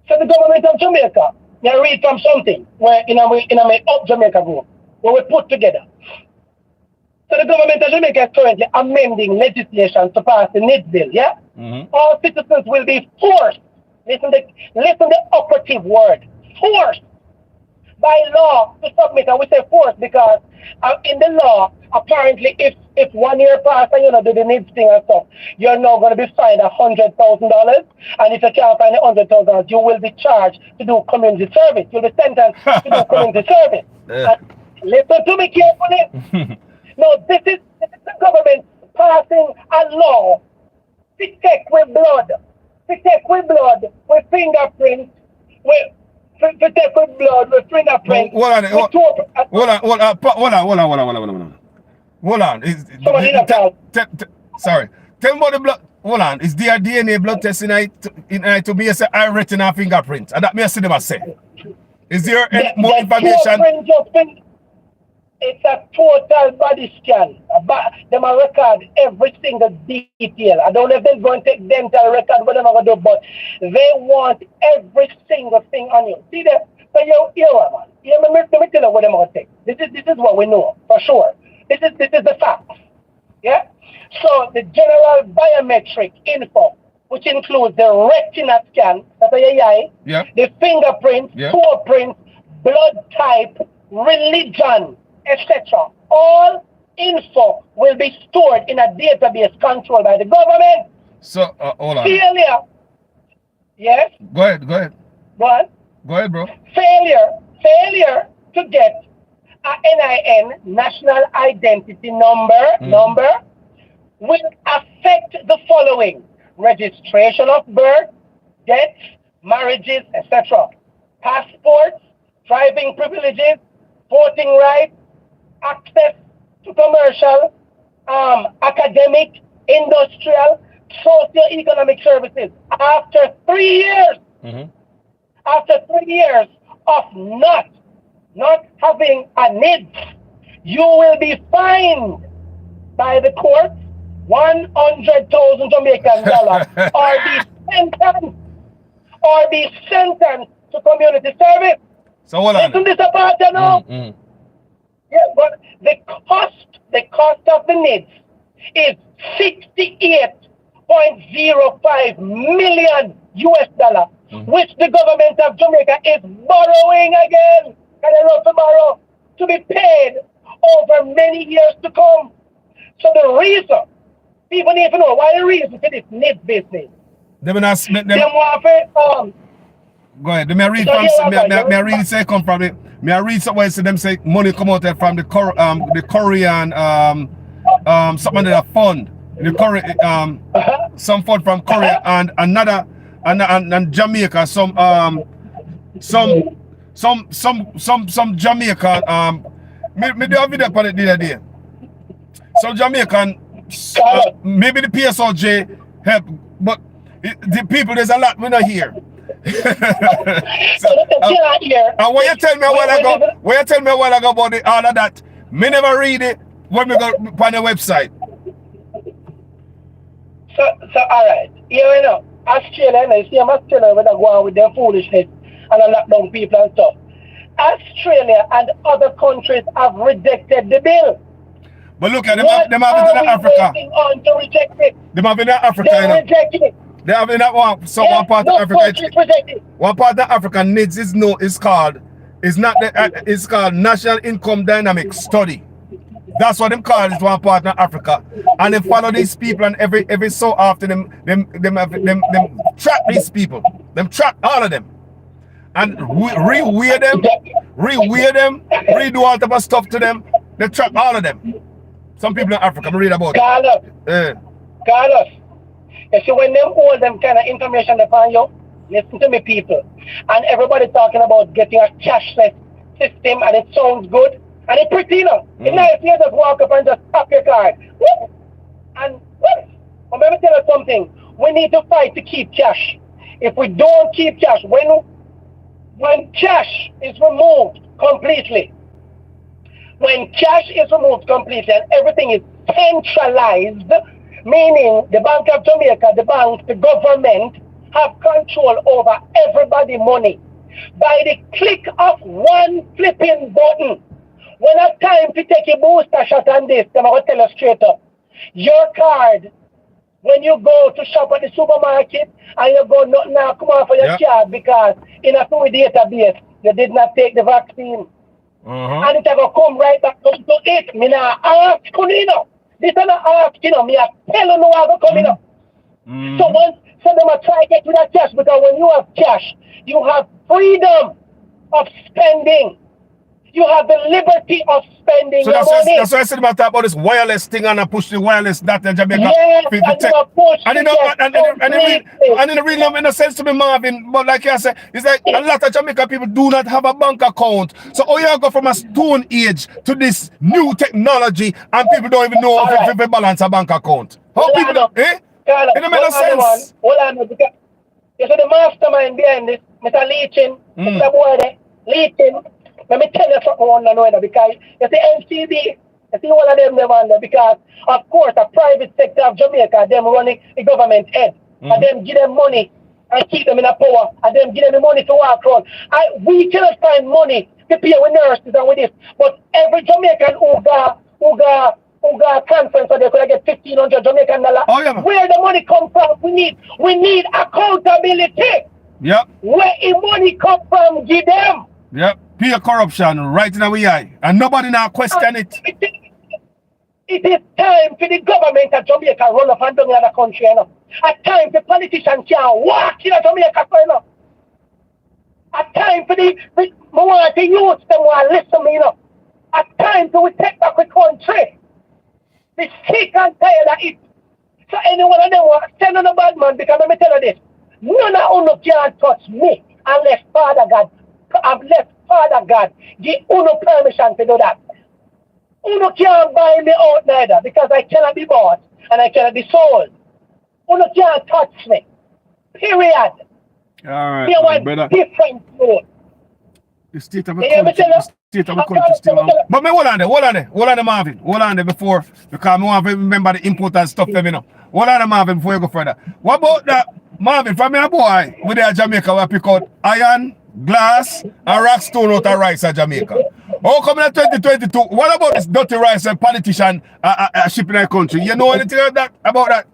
So the government of Jamaica, I read from something where in my Up Jamaica group, where we put together. So the government of Jamaica is currently amending legislation to pass the needs bill, yeah? All citizens will be forced, listen the operative word, forced by law to submit. And we say forced because in the law, apparently if 1 year passes and you know do the needs thing and stuff, you're now going to be fined $100,000. And if you can't find the $100,000, you will be charged to do community service. You'll be sentenced to do community service. Listen to me carefully. No, this is the government passing a law to take with blood, with fingerprints, to take with blood, with fingerprints. Hold on. Sorry. Tell me about the blood. Hold on. Is there DNA blood test in it to me? I written a fingerprint. And that me I see them say. Is there any more information? It's a total body scan. Them a record every single detail. I don't know if they're going to take dental record, what they're going to do, but they want every single thing on you. See that? So man. Let me tell you what they're going to take. This is what we know for sure. This is the fact. Yeah? So the general biometric info, which includes the retina scan, that's the fingerprint, footprint, blood type, religion, etc. All info will be stored in a database controlled by the government. So, hold on. Failure. Yes? Go ahead. What? Go ahead, bro. Failure to get a NIN, National Identity Number, will affect the following: registration of birth, deaths, marriages, etc. Passports, driving privileges, voting rights, access to commercial, academic, industrial, socio-economic services. After 3 years, of not having a need, you will be fined by the court $100,000 Jamaican dollars, or be sentenced to community service. So hold on. Listen this apart, you know. Yeah, but the cost of the NIDS is 68.05 million US dollar, which the government of Jamaica is borrowing again. And they want to borrow to be paid over many years to come. So the reason, people need to know why the reason for this NIDS business. Them want to go ahead. May I read may I read say come from it. May I read somewhere say them say money come out from the Korean something that fund. The Korea some fund from Korea and another and Jamaica some Jamaican me do a video upon it the other day. Some Jamaican maybe the PSOJ help, but the people there's a lot we not hear. And when you tell me a while ago, about all of that, me never read it when we go on the website. So all right, you know, Australia, you see, Australia when they go on with their foolishness and lock down people and stuff. Australia and other countries have rejected the bill. But look at them have it in Africa. On to reject it? They have it in Africa. They're rejecting it. They have in that one. So one part of Africa. One part of Africa needs is called it's called National Income Dynamic Study. That's what them call it, one part of Africa. And they follow these people and every so often them track these people. Them track all of them. And rewear them, redo all type of stuff to them. They track all of them. Some people in Africa, I read about Carlos. Carlos. You see, when them all them kind of information they find you, listen to me, people. And everybody talking about getting a cashless system, and it sounds good, and it's pretty enough. It's nice you just walk up and just tap your card. Whoop! And whoop! But let me tell you something. We need to fight to keep cash. If we don't keep cash, when cash is removed completely, and everything is centralized, meaning the Bank of Jamaica, the banks, the government have control over everybody's money by the click of one flipping button. When it's time to take a booster shot on this, I'm going to tell you straight up. Your card, when you go to shop at the supermarket and you go, nothing now come off for your card because in a fluid database, you did not take the vaccine. And it's going to come right back to it. Me now ask you know. This is not ask, you know, me I tell you no how to come in. So once them are try to get rid of cash, because when you have cash, you have freedom of spending. You have the liberty of spending so your money. That's why I said about this wireless thing and I push the wireless data in Jamaica. Yes, and it really make no sense to me, Marvin. But like I said, it's like a lot of Jamaican people do not have a bank account. So you go from a stone age to this new technology and people don't even know if they balance a bank account. How people don't, it don't make no sense. Hold on, because you see the mastermind behind this, Mr. Leachin, Mr. Boy there, Leachin. Let me tell you something one another, because you see NCB, you see all of them there, because of course the private sector of Jamaica, them running the government head, and them give them money and keep them in a power, and them give them the money to walk around. We cannot find money to pay with nurses and with this, but every Jamaican who got conference so they could get $1,500 Jamaican dollars. Where the money come from? We need accountability. Yep. Where the money come from? Give them. Yep. Pure corruption right in our eye, and nobody now question it. It is time for the government of Jamaica run up and down in the country, you know. A time for politicians can walk in Jamaica, you know. A time for the youth them want to listen, you know. A time for we take back the country. The sick and tired of it. So anyone of them want to send on a bad man, because let me tell you this. None of you can touch me unless Father God give uno permission to do that. Uno can't buy me out neither, because I cannot be bought and I cannot be sold. Uno can't touch me. Period. Alright, you want brother. Different food. The state of the country still on. But me hold on there, Marvin. Hold on there before, because I want to remember the important stuff for me now. Hold on there, Marvin, before you go further. What about that, Marvin, from your boy, with the Jamaica, we pick out iron, glass, and rock stone out of rice at Jamaica. Oh, coming at 2022. What about this dirty rice and politician shipping our country? You know anything about that?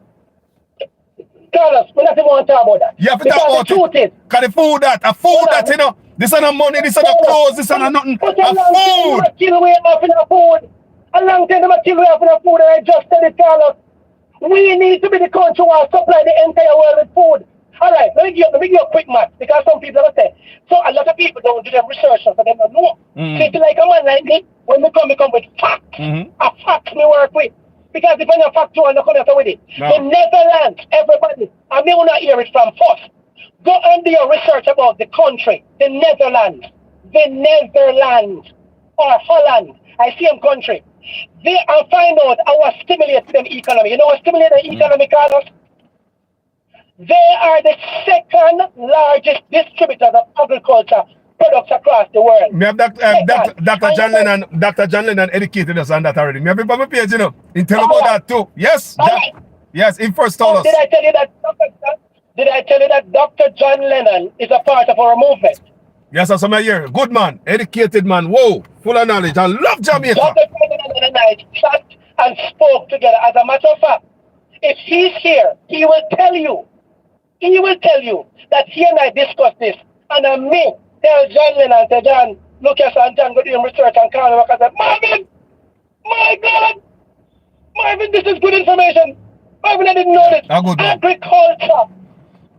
Carlos, we not even want to talk about that. You have to because talk about the truth it. Is, Cause the food that, you know, this is not money, this is not clothes, this is not nothing. But A food. kill we off in our food. A long time they kill we off in our food, and I just said it, Carlos. We need to be the country who supply the entire world with food. All right, let me give you a quick math, because some people will say, so a lot of people don't do their research, so they don't know. So it's like a man like me, when we come with facts. A facts we work with. Because if I'm not factual, I'm not going to with it. No. The Netherlands, everybody, I may want to hear it from first. Go and do your research about the country, the Netherlands, or Holland, I see them country. They are find out how to stimulate them economy. You know what stimulate the economy, Carlos? They are the second largest distributors of agriculture products across the world. Me have Dr. John Lennon educated us on that already. Me have been on my page, you know. He tell about that too. Yes. Yes, he first told us. Did I tell you that Dr. John Lennon is a part of our movement? Yes, that's my year. Good man, educated man. Whoa, full of knowledge. I love Jamaica. Dr. John Lennon and I sat and spoke together. As a matter of fact, if he's here, he will tell you that he and I discussed this. And I may tell John Lennon, say, John, look at son, John, go do research and call him. I said, Marvin, my God, Marvin, this is good information. Marvin, I didn't know this. Agriculture.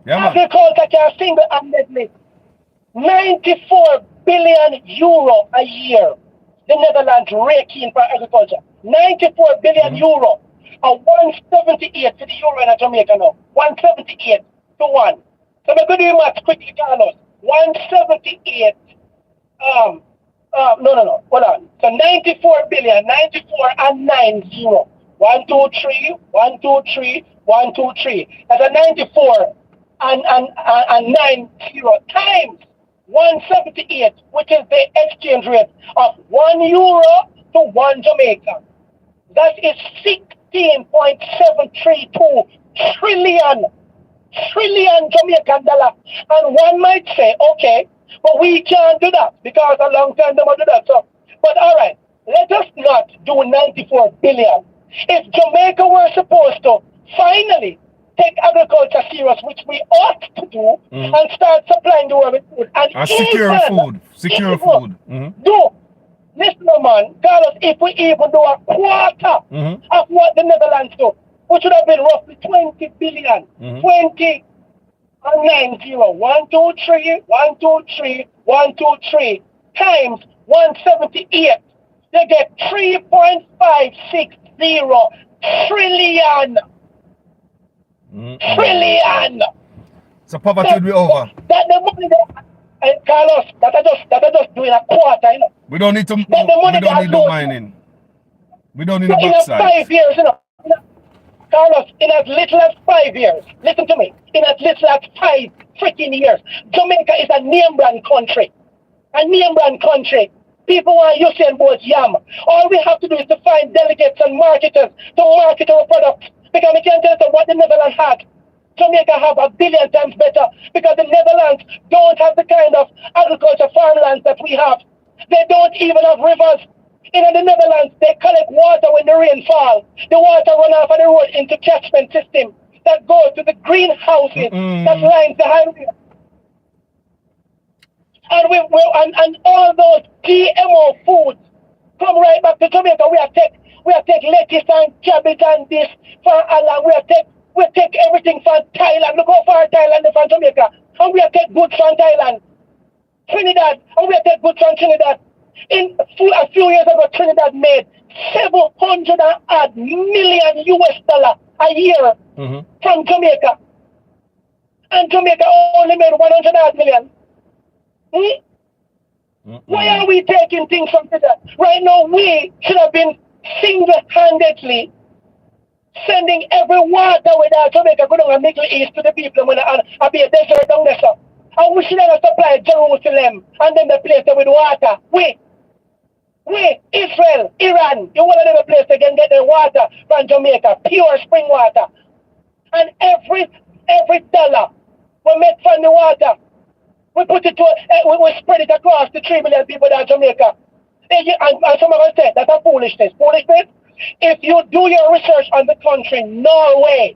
Yeah, agriculture can single-handedly 94 billion euro a year. The Netherlands rake in for agriculture. 94 billion euro. A 178 to the euro in Jamaica now. 178 to 1. So we're going to do math quickly, Carlos. 178. No. Hold on. So 94 billion, 94 and 90. 1, 2, 3, 1, 2, 3, 1, 2, 3. That's a 94 and 90 times 178, which is the exchange rate of 1 euro to 1 Jamaica. That is 16.732 trillion Jamaican dollar. And one might say, okay, but we can't do that because a long time they might do that. So, but all right, let us not do 94 billion. If Jamaica were supposed to finally take agriculture serious, which we ought to do, and start supplying the world with food, and secure food. Do listen, man, Carlos, if we even do a quarter of what the Netherlands do, which would have been roughly 20 billion, 20 and 90, 1, 2, 3, 1, 2, 3, 1, 2, 3 times 178, they get 3.560 trillion. Trillion. So poverty will be over. That the money that, Carlos, that are just doing a quarter, you know. We don't need to. We don't need no mining. We don't need no backside. In 5 years, you know. Carlos, in as little as 5 years, listen to me. In as little as 5 freaking years, Jamaica is a name brand country. A name brand country. People want Usain Bolt yam. All we have to do is to find delegates and marketers to market our products. Because we can't tell you what the Netherlands had. Jamaica have a billion times better because the Netherlands don't have the kind of agriculture farmlands that we have. They don't even have rivers. In the Netherlands, they collect water when the rain falls. The water run off of the road into catchment system that goes to the greenhouses that lines the highway. And all those GMO foods come right back to Jamaica. We have take lettuce and cabbage and this from Allah. We take everything from Thailand. Look how far Thailand is from Jamaica. And we have take goods from Thailand. Trinidad, and we have take goods from Trinidad. A few years ago, Trinidad made $700 million a year from Jamaica. And Jamaica only made $100 million. Why are we taking things from Trinidad? Right now, we should have been single-handedly sending every water without Jamaica going to the Middle East to the people when I be a desert down there. And we should have supplied Jerusalem and then the place with water. We, Israel, Iran, you want to have a place they can get the water from Jamaica, pure spring water. And every dollar we make from the water, we put it to, we spread it across the 3 million people in Jamaica. And some of us say that's a foolishness. Foolishness. If you do your research on the country, Norway,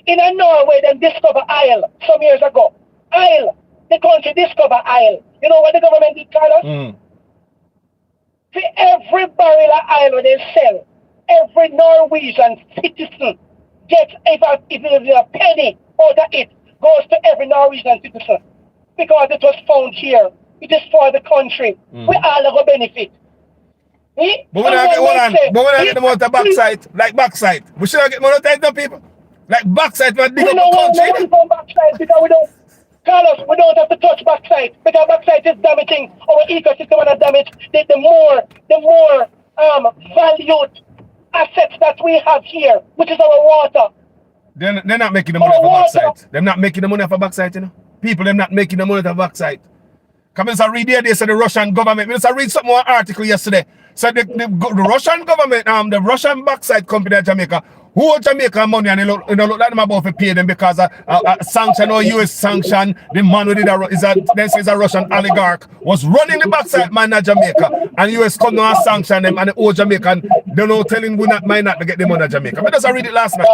in a Norway, then discover oil some years ago. Oil. The country discover oil. You know what the government did, Carlos? For every barrel of oil they sell, every Norwegian citizen gets, if a penny out of it, goes to every Norwegian citizen. Because it was found here. It is for the country. We all have a benefit. But when I get them out of backside, like backside, we should get money out of people. Like backside, we dig up the country. We don't backside because we don't. Carlos, we don't have to touch backside because backside is damaging our ecosystem and damage the more valued assets that we have here, which is our water. They're not making the money for backside. They're not making the money for backside, you know. People, they're not making the money for backside. Come and read here, they said the Russian government. I read some more article yesterday. So the Russian government, the Russian backside company of Jamaica, who owe Jamaica money and they look like them about to pay them because a sanction or US sanction, the man who did a Russian oligarch was running the backside man of Jamaica and US come now and sanction them and they owe Jamaican, they know telling we not might not to get the money of Jamaica. But just read it last night.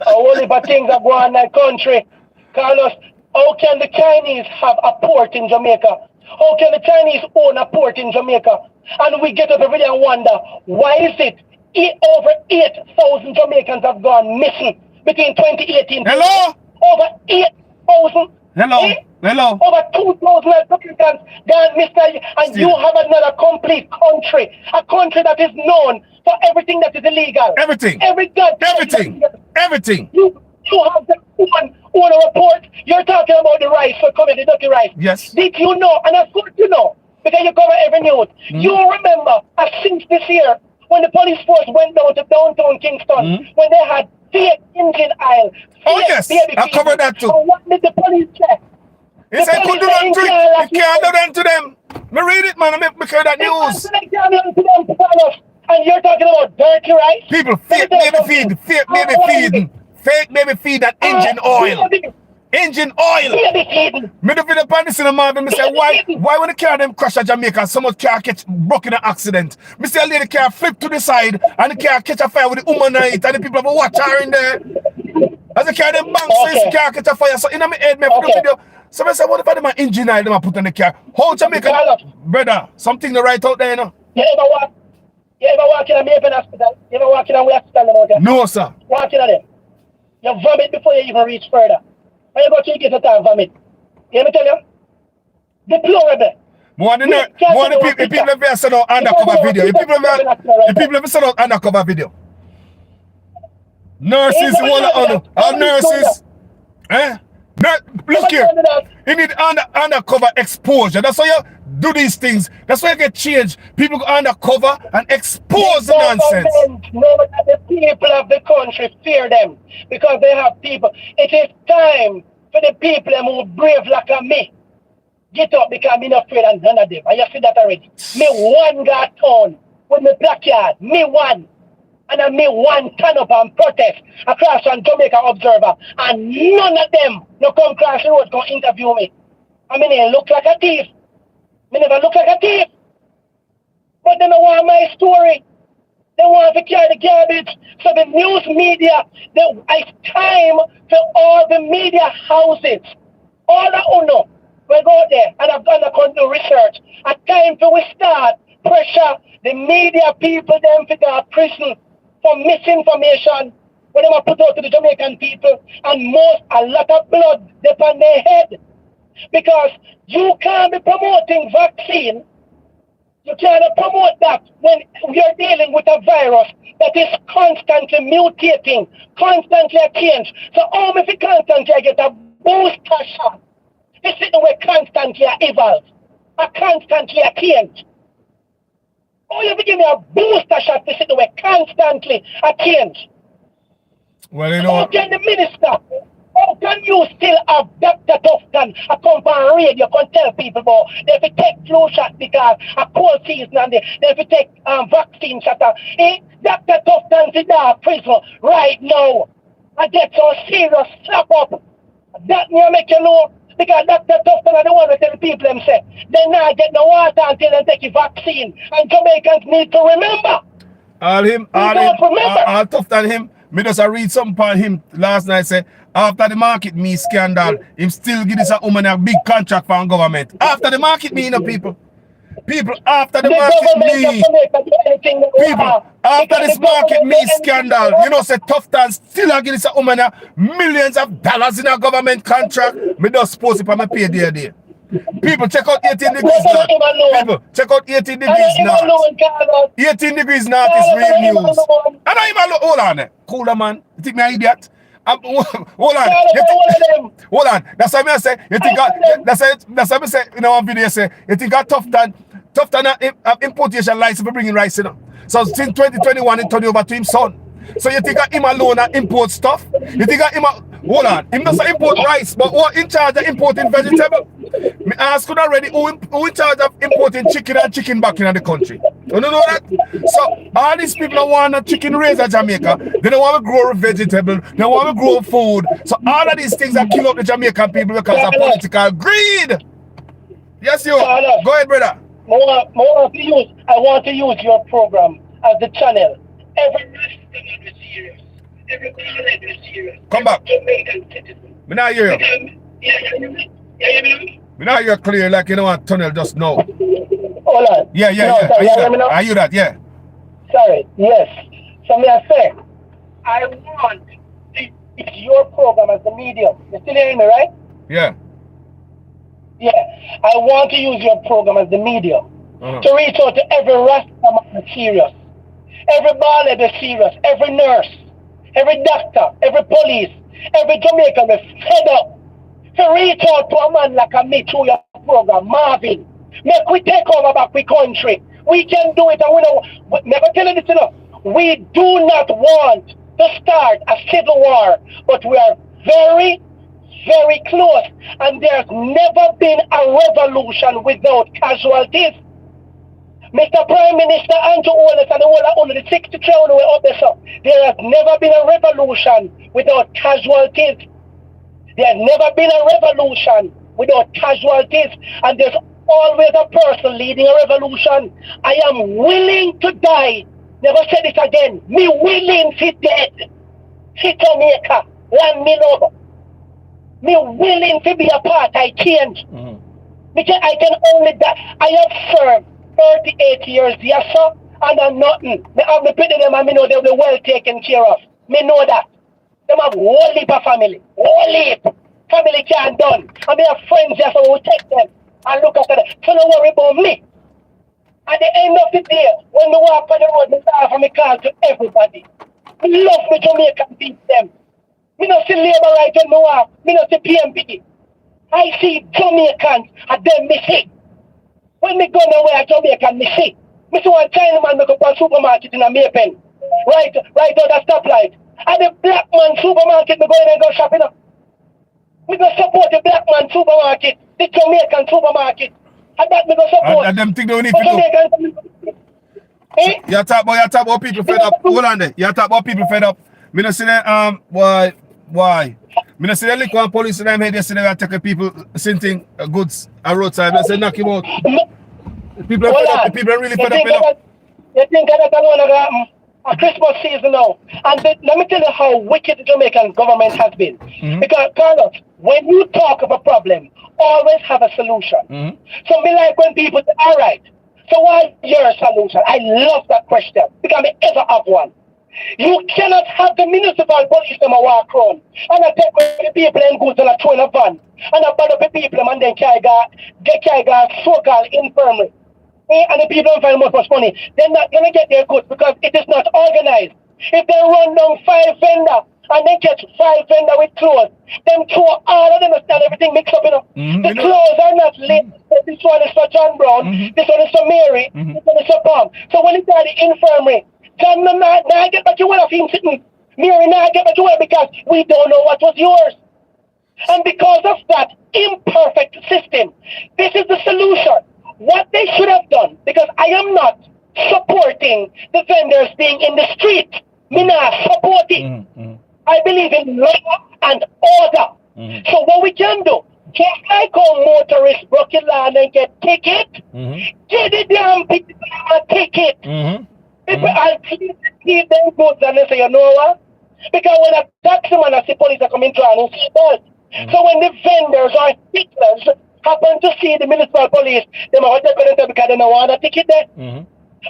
Only but things are going on in that country. Carlos, how can the Chinese have a port in Jamaica? How can the Chinese own a port in Jamaica? And we get up every day and wonder, why is it over 8,000 Jamaicans have gone missing between 2018 and Hello? over 8,000. Hello? Over 2,000 Africans gone missing. And still, you have another complete country. A country that is known for everything that is illegal. Everything. Everything. You have the own report. You're talking about the rice for coming, the dirty rice. Yes. Did you know? And of course you know, because you cover every news. You remember, since this year, when the police force went down to downtown Kingston, when they had fake engine oil. Oh yes, I covered that too. So what did the police say? He said, could do that to it. You can't do that to them. Me read it, man. I make that news. And you're talking about dirty rice? People, fake baby feed that engine oil. Engine oil. Me do video upon this in the Marvin. Me say, why when the car them crash at Jamaica, so much car catch broke in an accident? Me say a lady car flip to the side and the car catch a fire with the woman on it and the people have a watch her in there. As the car them bang says the car catch a fire. So in my head, me have to do video. So I say, what if I do my engine oil them I put on the car? How Jamaica? Brother, something to write out there, you know? You ever walk in a Maple hospital? You ever walk in a hospital? No, sir. Walk in there. You vomit before you even reach further. When you go to get a time vomit. You hear me tell you? Deplorable. More than the people have sent out undercover video. The people have sent out undercover video. Nurses, all nurses. Look here. You need undercover exposure. That's why you do these things. That's why you get changed. People go undercover and expose the nonsense. Know that the people of the country fear them because they have people. It is time for the people who are brave like me. Get up because I'm not afraid of none of them. And you see that already. Me one got on with my backyard. Me one. And I me one turn up and protest across on Jamaica Observer. And none of them no come across the road go interview me. I mean, they look like a thief. Me never look like a thief. But they don't want my story. They want to carry the garbage. So the news media, it's time for all the media houses, all the UNO, we go there and I've done the research. A time for we start pressure the media people them to go to prison for misinformation when they were put out to the Jamaican people and a lot of blood upon their head. Because you can't be promoting vaccine. You cannot promote that when you're dealing with a virus that is constantly mutating, constantly a change. So only if you constantly get a booster shot, it's the way constantly evolve, a constantly a change. Oh, you give me a booster shot, this is the way constantly a change. Well, you know. How can the minister? How can you still have Dr. Tufton a come on radio can tell people about they have to take flu shot because a cold season and they have to take vaccine shot? Dr. Tufton's in the prison right now. I get so serious slap up. That may make you know Because Dr. Tufton are the one that tell the people them say, they not get no water until they take a vaccine. And Jamaicans need to remember. All tough than him. Me just read something on him last night. Say after the market me scandal, him still give this a woman a big contract from government. After the market me, you know, people after the market me. People after this market me scandal, you know, say tough than still give this a woman a millions of dollars in a government contract. Me just post it on my pay there. People check out 18 degrees north. People check out 18 degrees north. 18 degrees north is real news. I don't even look. Hold on, cooler man. You think me an idiot? Hold on. Hold on. That's why I say. You think that's why I say in our video say you think I tough than importation license for bringing rice, you know. So since 2021 it turned over to him son. So you think him alone import stuff? You think him hold on, him doesn't import rice, but who in charge of importing vegetable? Me ask you already who in charge of importing chicken and chicken back in the country. You don't know that? So all these people want a chicken raise in Jamaica. They don't want to grow vegetable, they want to grow food. So all of these things that kill up the Jamaican people because of political greed. Yes, you. Go ahead, brother. I want to use your program as the channel. Every serious. Come back. Me not hear you. Me not hear clear like you know what tunnel just now. Hold on. Yeah. I hear that, yeah. Sorry, yes. So may I say, I want it's your program as the medium. You still hearing me, right? Yeah. Yeah. I want to use your program as the medium to reach out to every Rastaman serious. Every baller is serious, every nurse, every doctor, every police, every Jamaican is fed up. To reach out to a man like me through your program, Marvin. Make we take over back the country. We can do it and we don't never tell you this enough. We do not want to start a civil war, but we are very, very close. And there's never been a revolution without casualties. Mr. Prime Minister Andrew Holness and the whole of the 63 way up there, so there has never been a revolution without casualties. There has never been a revolution without casualties. And there's always a person leading a revolution. I am willing to die. Never said it again. Me willing to dead. See Jamaica, land me over. Me willing to be a part. I can't. Because I can only die. I have served 38 years, yes sir, and I'm nothing. Me have me pity them and me know they'll be well taken care of. Me know that. Them have whole heap of family. Whole heap. Family can't done. And me have friends just so who take them and look after them. So don't worry about me. At the end of the day, when we walk on the road, me start from me call to everybody. Me love me Jamaican beat them. Me not see labor right when me walk. Me not see PMP. I see Jamaicans and them me see. When me go nowhere at Jamaica, me see. Me see one Chinaman make up a supermarket in a Maypen. Right out the stoplight. And the black man supermarket, me go in and go shopping up. Me go support the black man supermarket, the Jamaican supermarket. And that me go support. And them think they need to do. Eh? You talk about people fed up. Hold on there. You talk about people fed up. Me not see that, why? Me not see that liquor and police in them head yesterday and take people sinting goods and roadside. I say knock him out. People are fed up. People are really fed up. You think that alone a Christmas season now? And let me tell you how wicked the Jamaican government has been. Because, Carlos, when you talk of a problem, always have a solution. So me like when people say, all right, so what's your solution? I love that question because I ever have one. You cannot have the municipal police them a walk around and I take the people and go to a throw in a van and I bother the people and then carry so-called infirmary. And the people don't find much money. They're not going to get their goods because it is not organized. If they run down 5 vendors and they catch 5 vendors with clothes, them throw all of them and everything mixed up, you know. The clothes are not lit. This one is for John Brown, this one is for Mary, this one is for Palm. So when it's at the infirmary, John, now get back your well of him sitting. Mary, now get back your well because we don't know what was yours. And because of that imperfect system, this is the solution. What they should have done, because I am not supporting the vendors being in the street. Me not supporting. I believe in law and order. So what we can do, Just like how motorists broke the law and get ticket, give the damn people a ticket. People are keep them goods and they say, you know what? Because when a taxi man and the police are coming to and see us. So when the vendors or sticklers happen to see the municipal police, they might take them because they don't want a ticket there.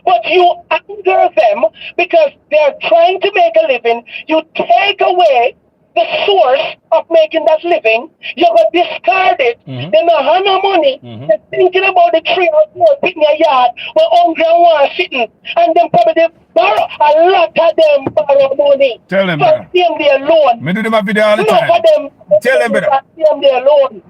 But you anger them because they're trying to make a living. You take away the source of making that living. You got discarded. They don't have no money. They're thinking about the 3 or 4 picking a yard where hungry and one sitting. And then probably they borrow a lot of them borrow money. Tell them, for brother. them they alone. Me do them a video all the No, time. for them. Tell them, brother. Them they alone.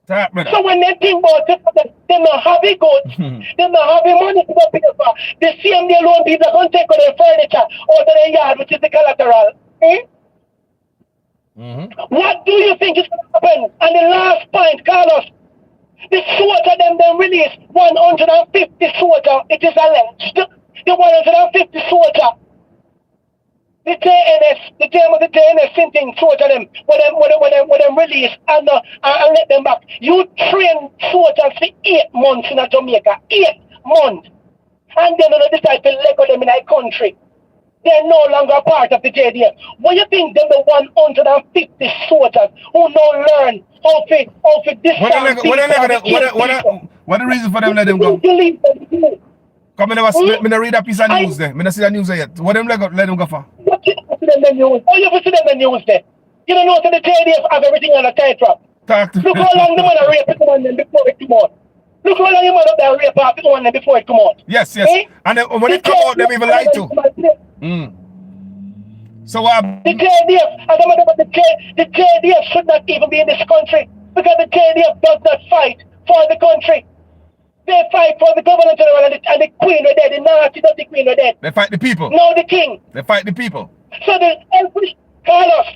Talk, brother. So when they think about it, they don't have it good. They don't have the money to go pay for. They see them they alone people can take their furniture out of their yard, which is the collateral. What do you think is going to happen? And the last point, Carlos, the soldier them release 150 soldier. It is alleged. The 150 soldier. The TNS sending soldier them when them release and let them back. You train soldiers for 8 months in Jamaica. 8 months. And then they decide to let go them in a country. They're no longer part of the JDF. What do you think them the 150 soldiers who now learn how to discharge what the reason for them let them go? Come on, me read a piece of news there. Me not see the news yet. What them let them go for? What you see them the news? Oh, you see them the news there. You don't know that the JDF have everything on a tightrope. Look how long the man rape someone them before it come out. Look how long the man up there rape after someone them before it come out. Yes. And then when it come out, them even lie to. So the JDF, as a matter of fact, the JDF should not even be in this country because the JDF does not fight for the country. They fight for the governor general and the queen are dead. The nasty dirty queen are dead. They fight the people. No, the king. They fight the people. So there's every Carlos,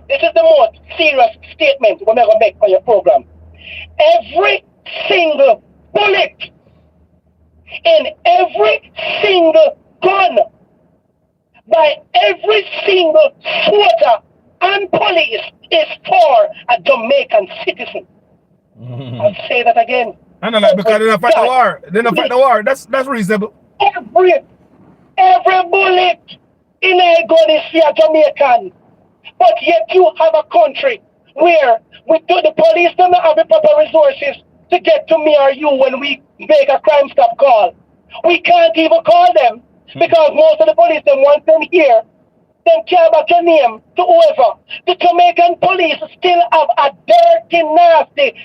this is the most serious statement we're going to make for your program. Every single bullet in every single gun by every single soldier and police is for a Jamaican citizen. I'll say that again. I know, like, because they don't fight the war. They don't fight the war. That's reasonable. Every bullet in a gun is for a Jamaican. But yet you have a country where the police don't have the proper resources to get to me or you when we make a crime stop call. We can't even call them because most of the police them want them here. Them care about your name to whoever. The Jamaican police still have a dirty, nasty,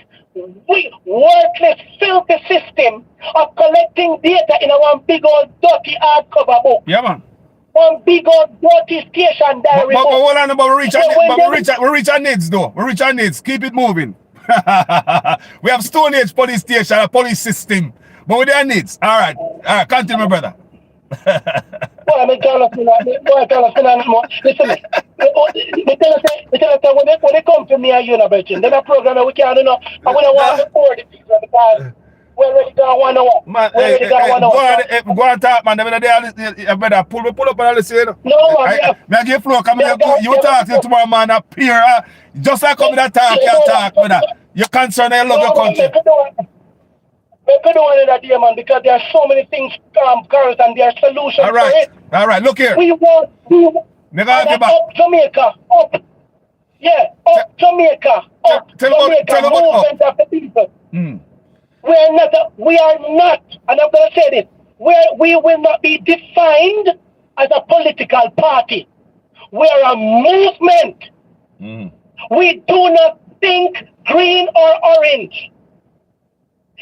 worthless, filthy system of collecting data in a one big old dirty hardcover book. Yeah, man. One big old dirty station diary. But hold on, we reach our needs though. We reach our needs. Keep it moving. We have Stone Age police station, a police system. But with their needs. All right, continue, my brother. Boy, me tell us, listen, when they come to me and you know, Virgin, then a program that we can't do, and we don't want to record it because we're ready to 1 hour. Go and talk, man. Better pull up and listen. No, man. I give floor. Come you talk to tomorrow, man. Appear. Just like come that talk, you talk, brother. You're concerned and you love your country. We could do another day, man, because there are so many things, girls, and there are solutions all right. for it. All right, look here. We want up Jamaica, up. Yeah, up Jamaica, up Jamaica, movement of the people. We are not, and I'm going to say this, we will not be defined as a political party. We are a movement. We do not think green or orange.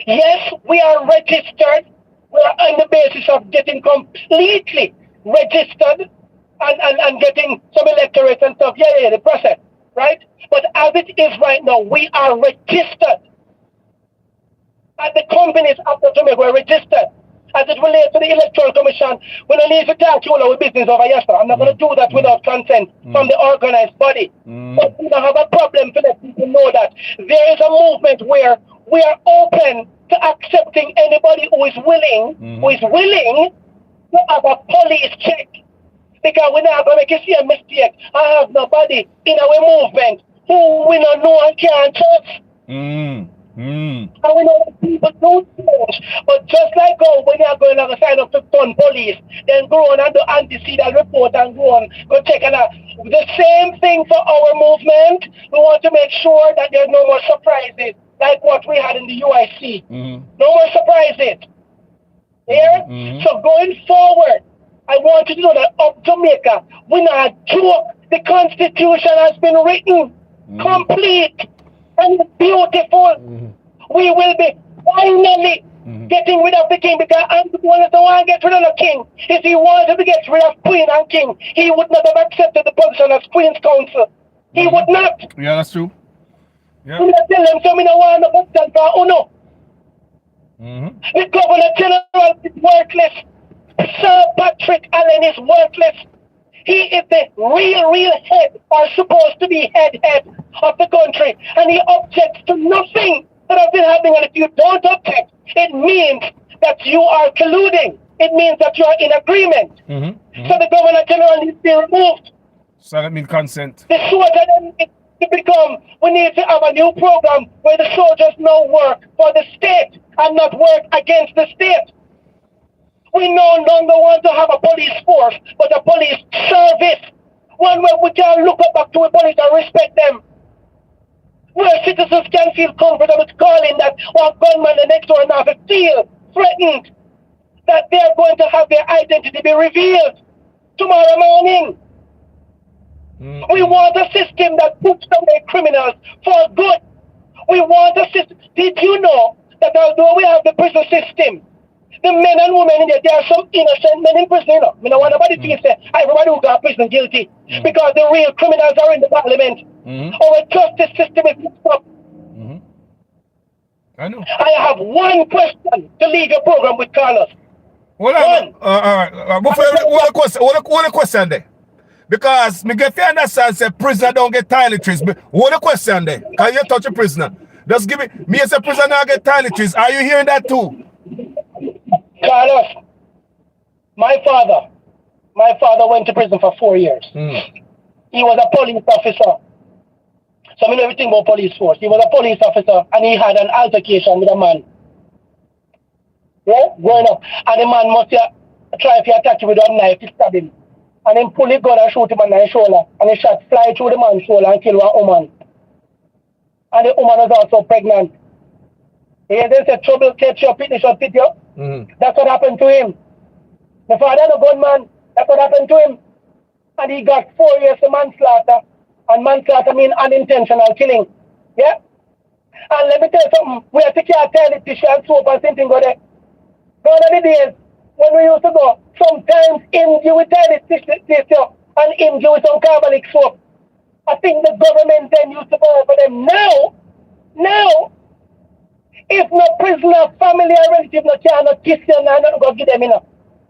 Yes, we are registered. We are on the basis of getting completely registered and getting some electorates and stuff. Yeah, the process, right? But as it is right now, we are registered. And the companies after Jamaica were registered. As it relates to the Electoral Commission, we don't need to talk to all our business over yesterday. I'm not going to do that without consent from the organized body. But we don't have a problem to let people know that there is a movement where we are open to accepting anybody who is willing to have a police check. Because we're not going to make a mistake. I have nobody in our movement who we don't know and can't trust. And we know that people don't change. But just like how when you're going to sign up to turn police, then go on and do antecedent report and go on, go check and the same thing for our movement. We want to make sure that there's no more surprises like what we had in the UIC. No more surprises. Yeah? So going forward, I want you to know that up Jamaica, we're not joke. The Constitution has been written complete and beautiful. We will be finally getting rid of the king because Antoine doesn't want to get rid of the king. If he wanted to get rid of queen and king, he would not have accepted the position as queen's counsel. He would not. Yeah, that's true. Yeah. We not tell him, so we don't want to position for Uno. The Governor General is worthless. Sir Patrick Allen is worthless. He is the real head, or supposed to be head of the country, and he objects to nothing that has been happening. And if you don't object, it means that you are colluding. It means that you are in agreement. So the Governor General needs to be removed. So that means consent. The soldier then needs to become, we need to have a new program where the soldiers now work for the state and not work against the state. We no longer want to have a police force, but a police service. One where we can look up back to a police and respect them. Where citizens can feel comfortable calling that one gunman the next door and have to feel threatened that they're going to have their identity be revealed tomorrow morning. We want a system that puts away criminals for good. We want a system. Did you know that although we have the prison system, the men and women in there are some innocent men in prison, you know. I don't want nobody to say everybody who got prison guilty because the real criminals are in the parliament. Our justice system is mixed up. I know. I have one question to leave your program with Carlos. Hold on. Before what the question there? Because me get to understand say prisoner don't get toiletries. What the question there? Can you touch a prisoner? Just give me as a prisoner I get toiletries. Are you hearing that too? Carlos, my father went to prison for 4 years. He was a police officer. So I know everything about police force. He was a police officer and he had an altercation with a man. Yeah, growing up. And the man must try to attack you with a knife to stab him. And then pull his gun and shoot him on the shoulder. And the shot fly through the man's shoulder and kill one woman. And the woman was also pregnant. Yeah, they said trouble catch your finish or pit you. That's what happened to him. The father the gunman, that's what happened to him. And he got 4 years of manslaughter. And manslaughter means unintentional killing. Yeah? And let me tell you something. We have to carry toilet tissue and soap and something go there. Gone are the days when we used to go, sometimes injure with toilet tissue and injure with some carbolic soap. I think the government then used to go for them. Now, if no prisoner, family or relative no cannot kiss them and not go give them enough.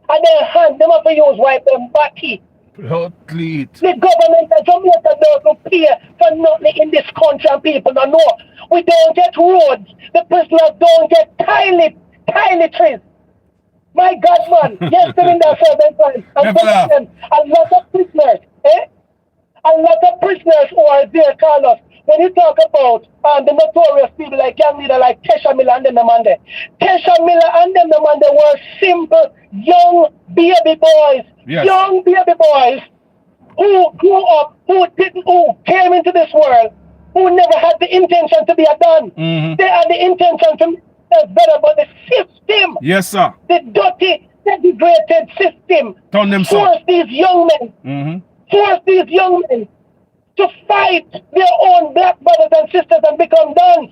And then hand them up to use wipe them body. Athlete. The government of Jamaica doesn't pay for nothing in this country and people don't know. We don't get roads. The prisoners don't get toiletries. My God, man, yesterday in that certain time, a lot of prisoners, a lot of prisoners who are there, Carlos. When you talk about the notorious people like young leader like Tesha Miller and them man there. Tesha Miller and them man there were simple, young baby boys. Yes. Young baby boys who grew up, who came into this world, who never had the intention to be a don. They had the intention to make themselves better, but the system, yes, sir, the dirty, degraded system, forced these young men, to fight their own black brothers and sisters and become dons.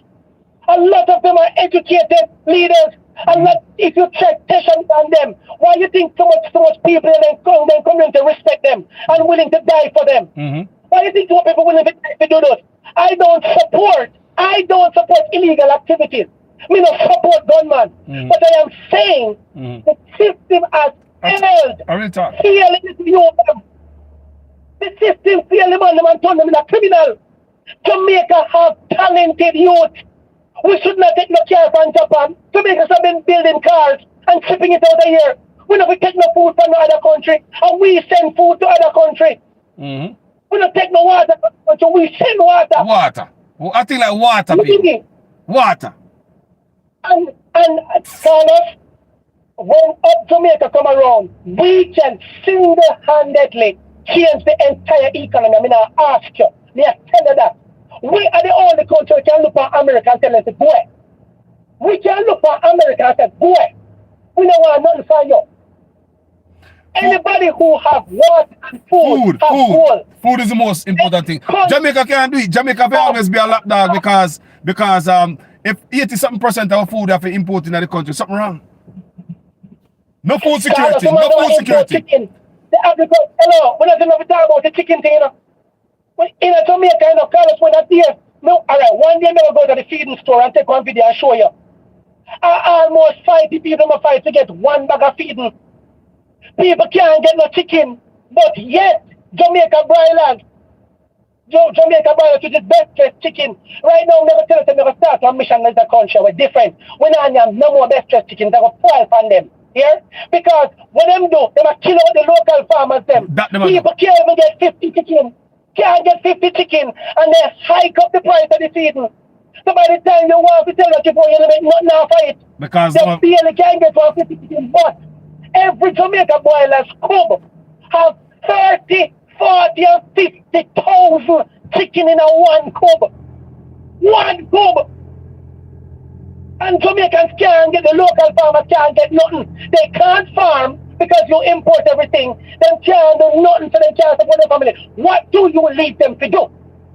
A lot of them are educated leaders. And if you check Tesha and them, why you think so much people then come in to respect them and willing to die for them? Why you think so much people willing to die to do this? I don't support illegal activities. Me not support gunmen. But I am saying the system has failed. The system failed them and turned them into a criminal. Jamaica have talented youth. We should not take no care from Japan. Jamaica have been building cars and shipping it out of here. We never take no food from no other country and we send food to other country. We don't take no water, but we send water. Water. Oh, I think like water, You people. see? Water. And Carlos, when up Jamaica come around, we can single-handedly change the entire economy. I mean, I ask you, I tell you that. We are the only country who can look at America and tell us to go. We can look at America and say, go. We don't want nothing from you. Anybody who have water and food, have gold. Food is the most important thing. Jamaica can't do it. Jamaica will always be a lapdog because if 80-something% of food have to import into the country, something wrong. No food security. No food security. The agriculture, hello, we're not going to talk about the chicken thing, you know. In a Jamaica, you know, Carlos, when I there. No, all right, one day I'm going to go to the feeding store and take one video and show you. I almost 50 people in my fight to get one bag of feeding. People can't get no chicken, but yet Jamaica broilers, Jamaica broilers which is best dressed chicken. Right now, never tell us they never start a mission in the country. We're different. We don't have no more best dressed chickens. They will spoil from them. Yeah? Because what them do, they will kill out the local farmers. People can't even get 50 chicken. Can't get 50 chicken, and they hike up the price of the feeding. So by the time you want to tell that you boy, you make nothing off of it. Because they barely can't get 150 chicken, but every Jamaica boiler's cub have 30, 40, and 50,000 chicken in a one cub. One cub. And Jamaicans can't get, the local farmers can't get nothing. They can't farm because you import everything. Them can't do nothing so they can't support their family. What do you leave them to do?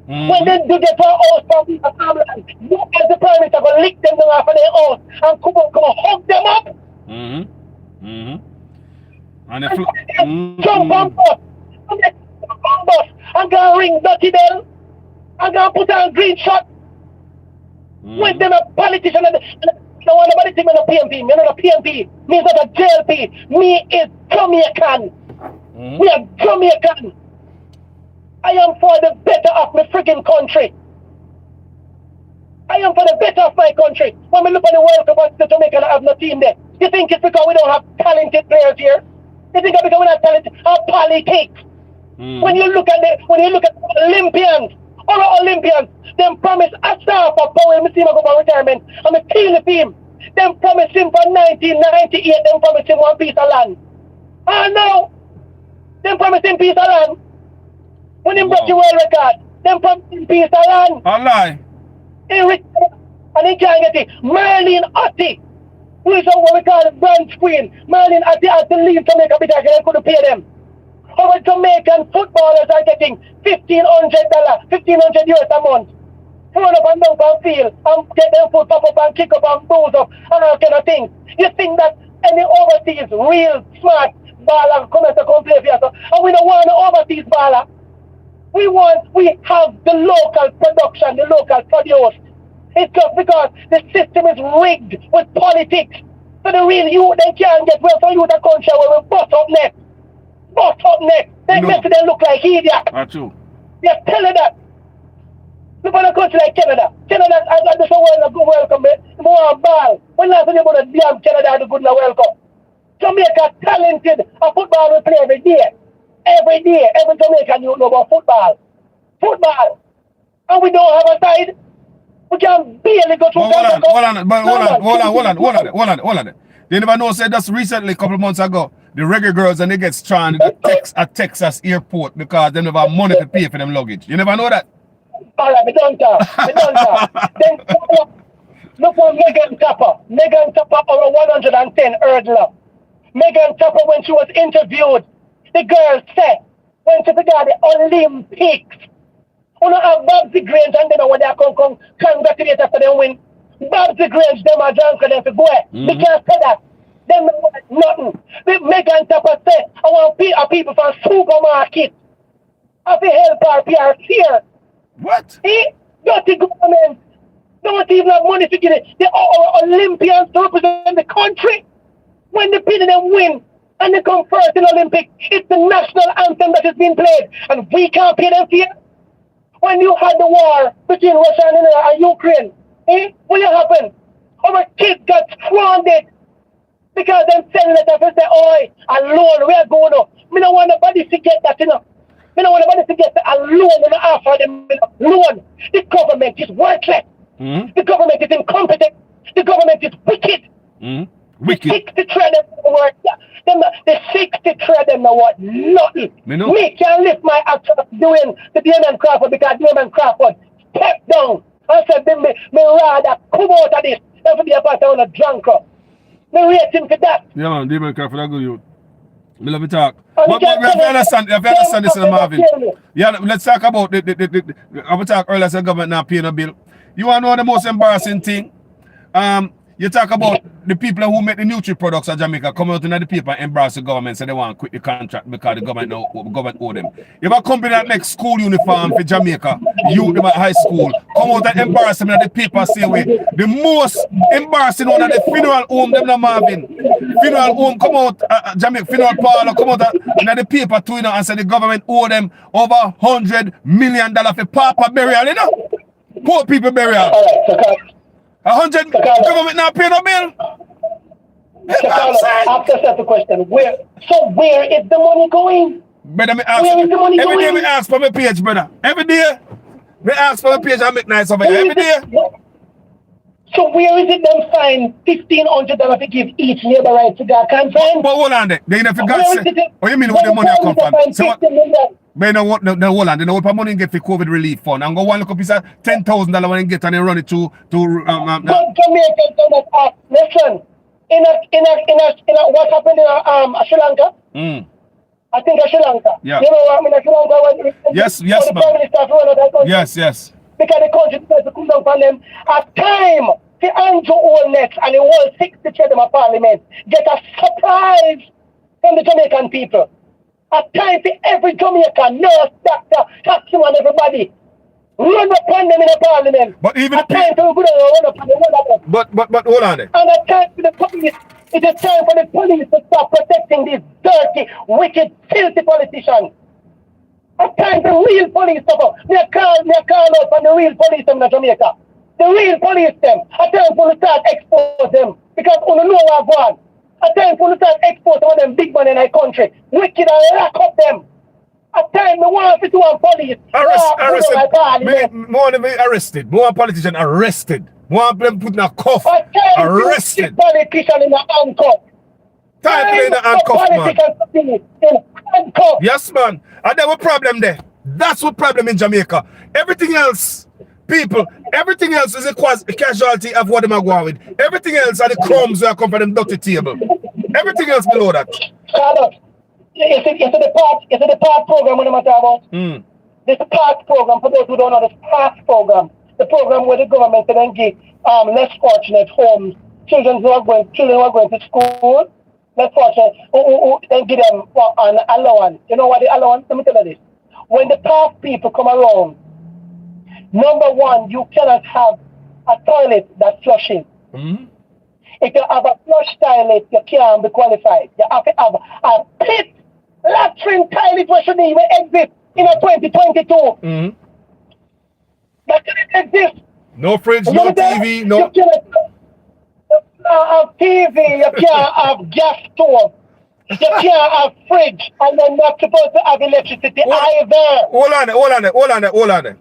When they do get to a house from a family, you as the prime minister will lick them down off of their house and come hug them up. And jump on bus. I'm gonna ring Dirty Bell. I'm gonna put on green shot. When them a politician and no one about it, me no PMP. Me not a PMP. Me is not a JLP. Me is Jamaican. We are Jamaican. I am for the better of my freaking country. I am for the better of my country. When we look at the World Cup, the Jamaica have no team there. You think it's because we don't have talented players here? You think it's because we don't have talented? Our politics. When you look at Olympians, our Olympians, them promise a star for power. Me see him go for retirement. I'm a team the team. Them promise him for 1998. Them promise him one piece of land. Oh no. Them promise him piece of land. When he broke the world record, them promise him piece of land. A lie. And he can't get it. Merlin Otti, who is what we call the brand queen. Merlin Otti has to leave Jamaica because they couldn't pay them. Our Jamaican footballers are getting $1,500, $1,500 a month. Run up and down on field and get them foot pop up and kick up and booze up and all kind of things. You think that any overseas real smart baller come to come play for us? And we don't want an overseas baller. We have the local production, the local produce. It's just because the system is rigged with politics. So the real youth, they can't get well for youth a country where we bust up next. They make them look like idiots. That's true. Yeah, tell you that. Look at a country like Canada. Canada, I just want a good World Cup. More ball. When last time you go to damn Canada to good in the World Cup? Jamaica talented. A football we play every day. Every day. Every Jamaican you know about football. Football. And we don't have a side. We can barely go through. Hold on. You never know, said just recently, a couple of months ago, the reggae girls and they get stranded at Texas airport because they never have money to pay for them luggage. You never know that? Alright, we don't talk. Then look for Megan Tapper. Megan Tapper, our 110 hurdler. Megan Tapper, when she was interviewed, the girl said, when she got the Olympics, you know have Babsy Grange and then when they come congratulate after they win. Babsy Grange, them are drunk and them to go. They can't say that. Them nothing. Megan Tapper said, I want people from supermarket. I feel help our PR here. What? Dirty government. Don't even have money to get it. They are Olympians to represent the country. When the people them win and they come first in Olympics, it's the national anthem that is being played. And we can't pay them here. When you had the war between Russia and Ukraine, what happened? Our kids got stranded because them send letters and say, oi, alone, we are going up. We don't want nobody to get that, you know. Me don't want nobody to get a loan and offer them loan. The government is worthless. The government is incompetent. The government is wicked. Wicked. The 60 trade them work. The 60 trade them know what nothing. Me can lift my actions doing the Damon Crawford because Damon Crawford step down. I said, me rather come out of this than to be a part of a drunker. Me rate him for that. Yeah, man, Damon Crawford, I go you. Me love to talk. And But we have to understand this, Marvin. Yeah, let's talk about the I was talk earlier, the government not paying a bill. You want to know the most embarrassing thing? You talk about the people who make the nutri products of Jamaica come out in the paper and embarrass the government, so they want to quit the contract because the government owe them. If a company that makes school uniform for Jamaica, youth them at high school, come out and embarrass them in the paper, say way. The most embarrassing one of the funeral home, them na Marvin. Funeral home come out, Jamaica funeral parlor come out in the paper too, you know, and say the government owe them over $100 million for Papa burial, you know? Poor people burial. 100 government not paying no bill. Ask yourself the question, where is the money going? Brother, me ask, where is the money every going? day me ask for my page, brother. Every day. Me ask for my page and make nice over here. Every day. So where is it them find $1,500 to give each neighbor right to go conference? But hold on there. They never got say. What you mean where the money come from? So what? But you know what? No, hold on. They know what money get for COVID relief fund. I'm going to one look up, it's $10,000 when you get and they run it to But Jamaicans do not ask. Listen, in what happened in Sri Lanka? I think Sri Lanka. Yeah. You know what I mean? Sri Lanka. Yes, the Prime Minister of that country. Yes. Because the country decides to come down on them at time. The Andrew Olnett and the whole 60 of my parliament get a surprise from the Jamaican people. At time for every Jamaican, nurse, doctor, taxi and everybody. Run upon them in the parliament. But even at time for run upon them. But hold on there. And at time for the police, it is time for the police to stop protecting these dirty, wicked, filthy politicians. At time for real police stuff. They call out for the real police in Jamaica. The real police them. At time for to start expose them. Because we know what going. At time for to start expose one of them big men in our country. Wicked and lock up them. At time we want to do a police. Arrested. More than arrested. More politicians arrested. More them put in a cuff. Arrested. Politician in a handcuff. Time in a handcuff, man. Yes, man. And there was a problem there. That's what problem in Jamaica. Everything else, people, everything else is a casualty of what they are going with. Everything else are the crumbs that come from them dirty table. Everything else below that. Carlos, is it the PASS program when I'm talking about? This PASS program, for those who don't know, this PASS program, the program where the government can then give less fortunate homes, children who are going to school, less fortunate, who then give them an allowance. You know what the allowance? Let me tell you this. When the PASS people come around, number one, you cannot have a toilet that's flushing. If you have a flush toilet, you can't be qualified. You have to have a pit latrine toilet which shouldn't even exist in a 2022. That shouldn't exist. No fridge, no TV, no. You can't have TV, you can't have gas stove. You can't have fridge, and you're not supposed to have electricity either. Hold on there.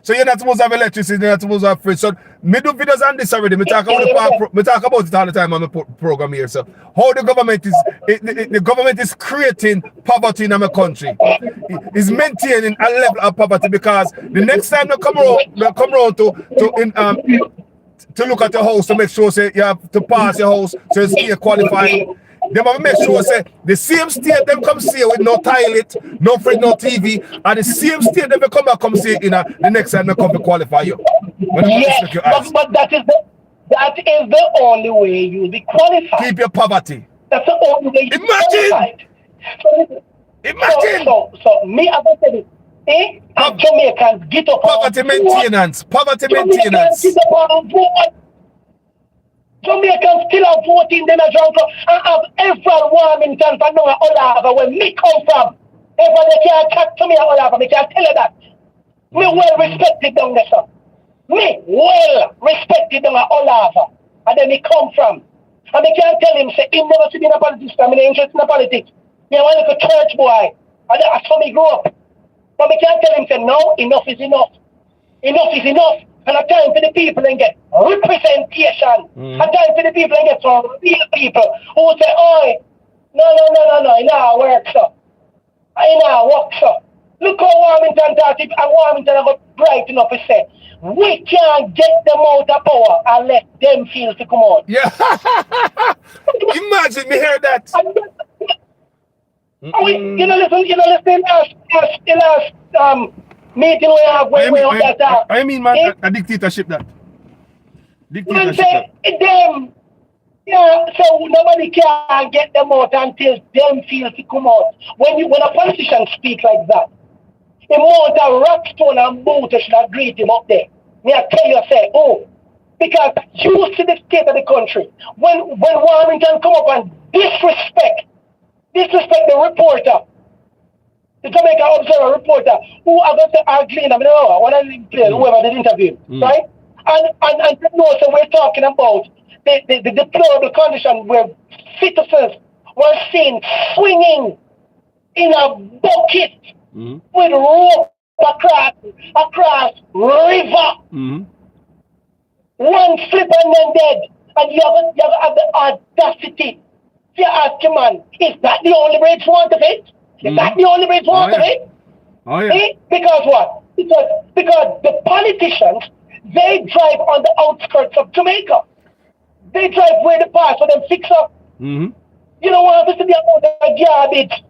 So you're not supposed to have electricity, you're not supposed to have fridge. So me do videos on this already. Me talk about it all the time on my program here. So how the government is creating poverty in our country. Is maintaining a level of poverty because the next time they come around to look at your house to make sure say you have to pass your house so it's stay qualified. They must make sure say the same state them come see with no toilet, no fridge, no TV, and the same state them come see the next time they come to qualify you. Yes, but that is the only way you'll be qualified. Keep your poverty. That's the only way you'll be qualified. Imagine. So me as I said it, Jamaicans get up poverty maintenance. Jamaicans still have voting them a drunk and have every Warmington for no Olava where me come from. Everybody can't talk to me at Olava, me can't tell you that. Me well respected down there, sir. Me well respected down at Olava. And then me come from. And me can't tell him, say, he never see in a politics, I'm interested in politics. Me want to look a church boy. And that's how me grew up. But we can't tell him, say, no, enough is enough. Enough is enough. And a time for the people and get representation. A time for the people and get some real people who say, oh, no, it not work, sir. It not work, sir. Look how Warmington thought it, and Warmington got bright enough to say, we can't get them out of power and let them feel to come out. Yeah. Imagine me hear that. You know, listen, last meeting we have when we have that. I mean, man, a dictatorship that. Dictatorship that. Them. Yeah, so nobody can get them out until them feel to come out. When a politician speak like that, the amount of Rockstone and Booter should have greet him up there. Me I tell you, say, oh, because you see the state of the country. When Warmington come up and disrespect the reporter, the Jamaica Observer reporter, who are going to argue in whoever did interview, right? And you know, so we're talking about the deplorable condition where citizens were seen swinging in a bucket with rope across river. One slip and then dead. And you have the audacity to ask your man, is that the only bridge you want of it? Is that the only bridge you want of it? Oh, yeah. Because what? Because the politicians, they drive on the outskirts of Jamaica. They drive where the pass for them fix up. You know what happens to the amount of garbage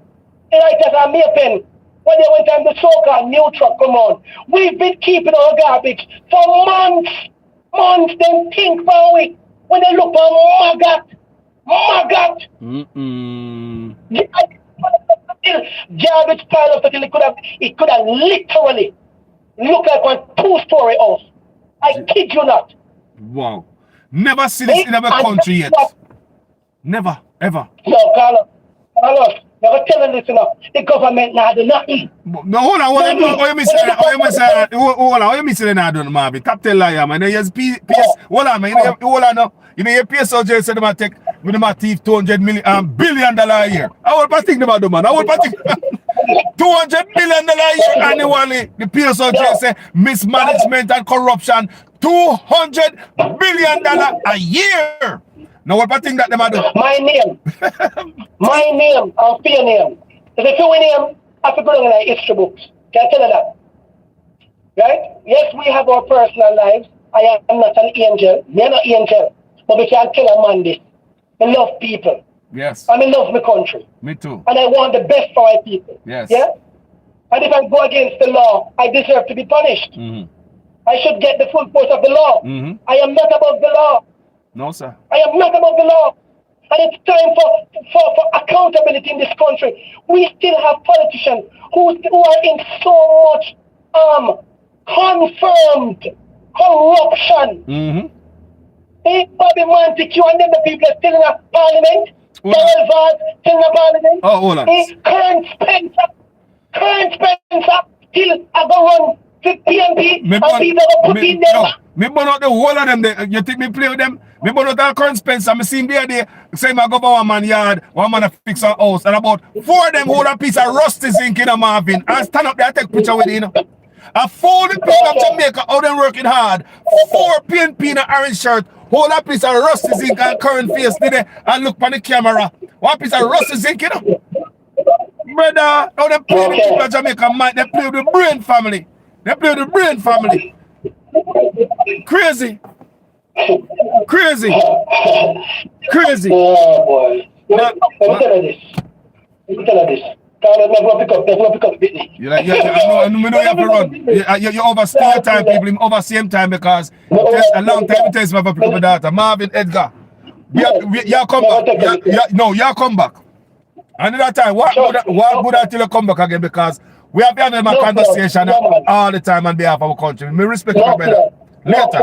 like as a Maypen when they went on the so-called new truck come on. We've been keeping our garbage for months. Then think about it when they look for maggot. Garbage pile up until it could have literally looked like one 2-story house. I kid you not. Wow. Never see this in our country yet. Never, ever. No, Carlos, never telling this enough. The government not do nothing. No, hold on. What you missing? Hold on. What you missing? Not doing, Marvin. Captain liar, man. Yes, PS. Hold on, man. Hold on now. You know your PSOJ said they take with them thief $200 billion a year. I want to think about them, man. I want to think $200 billion a year annually. The PSOJ say mismanagement and corruption. $200 billion a year. Now what do you think that them are doing? My name, and fear name. If you few name, I have to go in the history books. Can I tell you that? Right? Yes, we have our personal lives. I am not an angel. You're not an angel. But we can't tell a man this. I love people. Yes. And I love my country. Me too. And I want the best for my people. Yes. Yeah? And if I go against the law, I deserve to be punished. I should get the full force of the law. I am not above the law. No, sir. I am not above the law. And it's time for accountability in this country. We still have politicians who are in so much confirmed corruption. Bobby Montague and then the people are still in a parliament. Still in a parliament. Oh, hold on. Current Spencer still a go run for PMP and people are put in there. No, me burn out the whole of them there. You think me play with them? Me burn out all current Spencer. Me see him there. Say I go by one man yard, one man a fix a house, and about 4 of them hold a piece of rusty zinc in a Marvin and stand up there and take picture with it, you know. A 40 people of Jamaica out them working hard. 4 PNP in an orange shirt, hold a piece of rusty zinc and current face there and look on the camera. One piece of rusty zinc, you know. Brother, how they play the people of Jamaica, man, they play with the brain family. They play with the brain family. Crazy. Oh boy. Let me tell you this. Carlos, never pick up Whitney. I know you have to run. You overstay your time, people. You over same time because a long time it takes me to pick up the data. Marvin, Edgar. You come back. You come back. Another time, what good until you come back again because we have been having a conversation all the time on behalf of our country. Me respect you, brother. Later.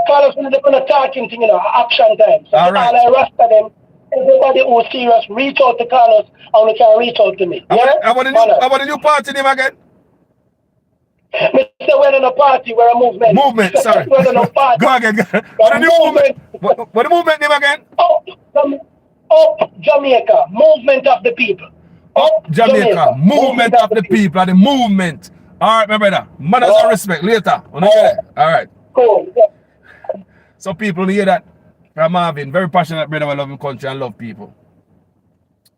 Carlos, we're going to talking thing, action time. So all right. I rest of them. Everybody who's serious, reach out to Carlos and they can reach out to me. I want a new party name again. Mr. We're in a party, we're a movement. Movement, sorry. We're in a party. Go again. What a new movement? What the movement name again? Up Jamaica, movement of the people. Up Jamaica. Movement of the people, the movement. All right, my brother. Manners and respect. Later. All right. Cool. Yeah. So people hear that from Marvin. Very passionate brother. I love him country and love people.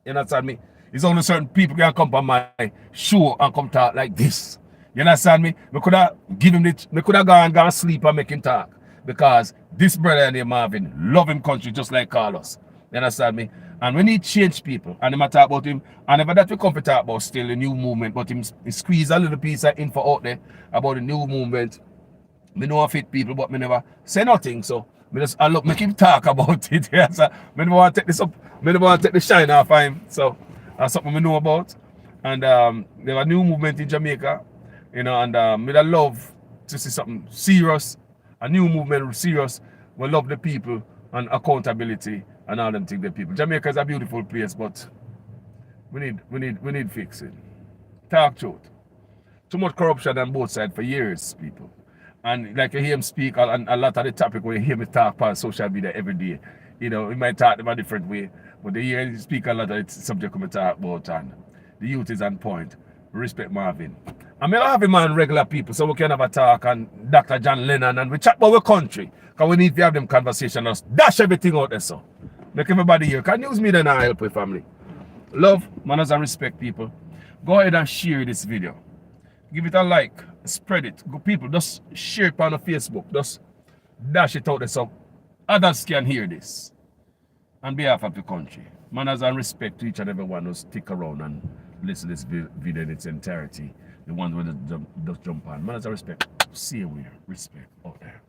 You understand me? It's only certain people can come on my show and come talk like this. You understand me? We could have given him we could have gone sleep and make him talk. Because this brother named Marvin love him country just like Carlos. You understand me? And we need change people. And him talk about him. And never that we come to talk about still the new movement, but him squeeze a little piece of info out there about the new movement. Me know fit people, but me never say nothing. So me just make him talk about it. Yeah, so me never want to take this up. Me never want to take the shine off of him. So that's something we know about. And there's a new movement in Jamaica, you know, and me I love to see something serious, a new movement serious. We love the people and accountability and all them things. The people. Jamaica is a beautiful place, but we need fixing. Talk truth. Too much corruption on both sides for years, people. And like you hear him speak on a lot of the topic where you hear me talk on social media every day. You know, he might talk them a different way, but you hear him speak a lot of the subject we talk about, and the youth is on point. Respect Marvin. I mean, I have him on regular people, so we can have a talk and Dr. John Lennon, and we chat about our country, because we need to have them conversations, dash everything out there, so. Make everybody here. Can news media now help with family? Love, manners, and respect, people. Go ahead and share this video. Give it a like, spread it. Go people, just share it on Facebook. Just dash it out there so others can hear this. On behalf of the country, manners and respect to each and every one who stick around and listen to this video in its entirety. The ones who just jump on. Manners and respect. See you here. Respect out there.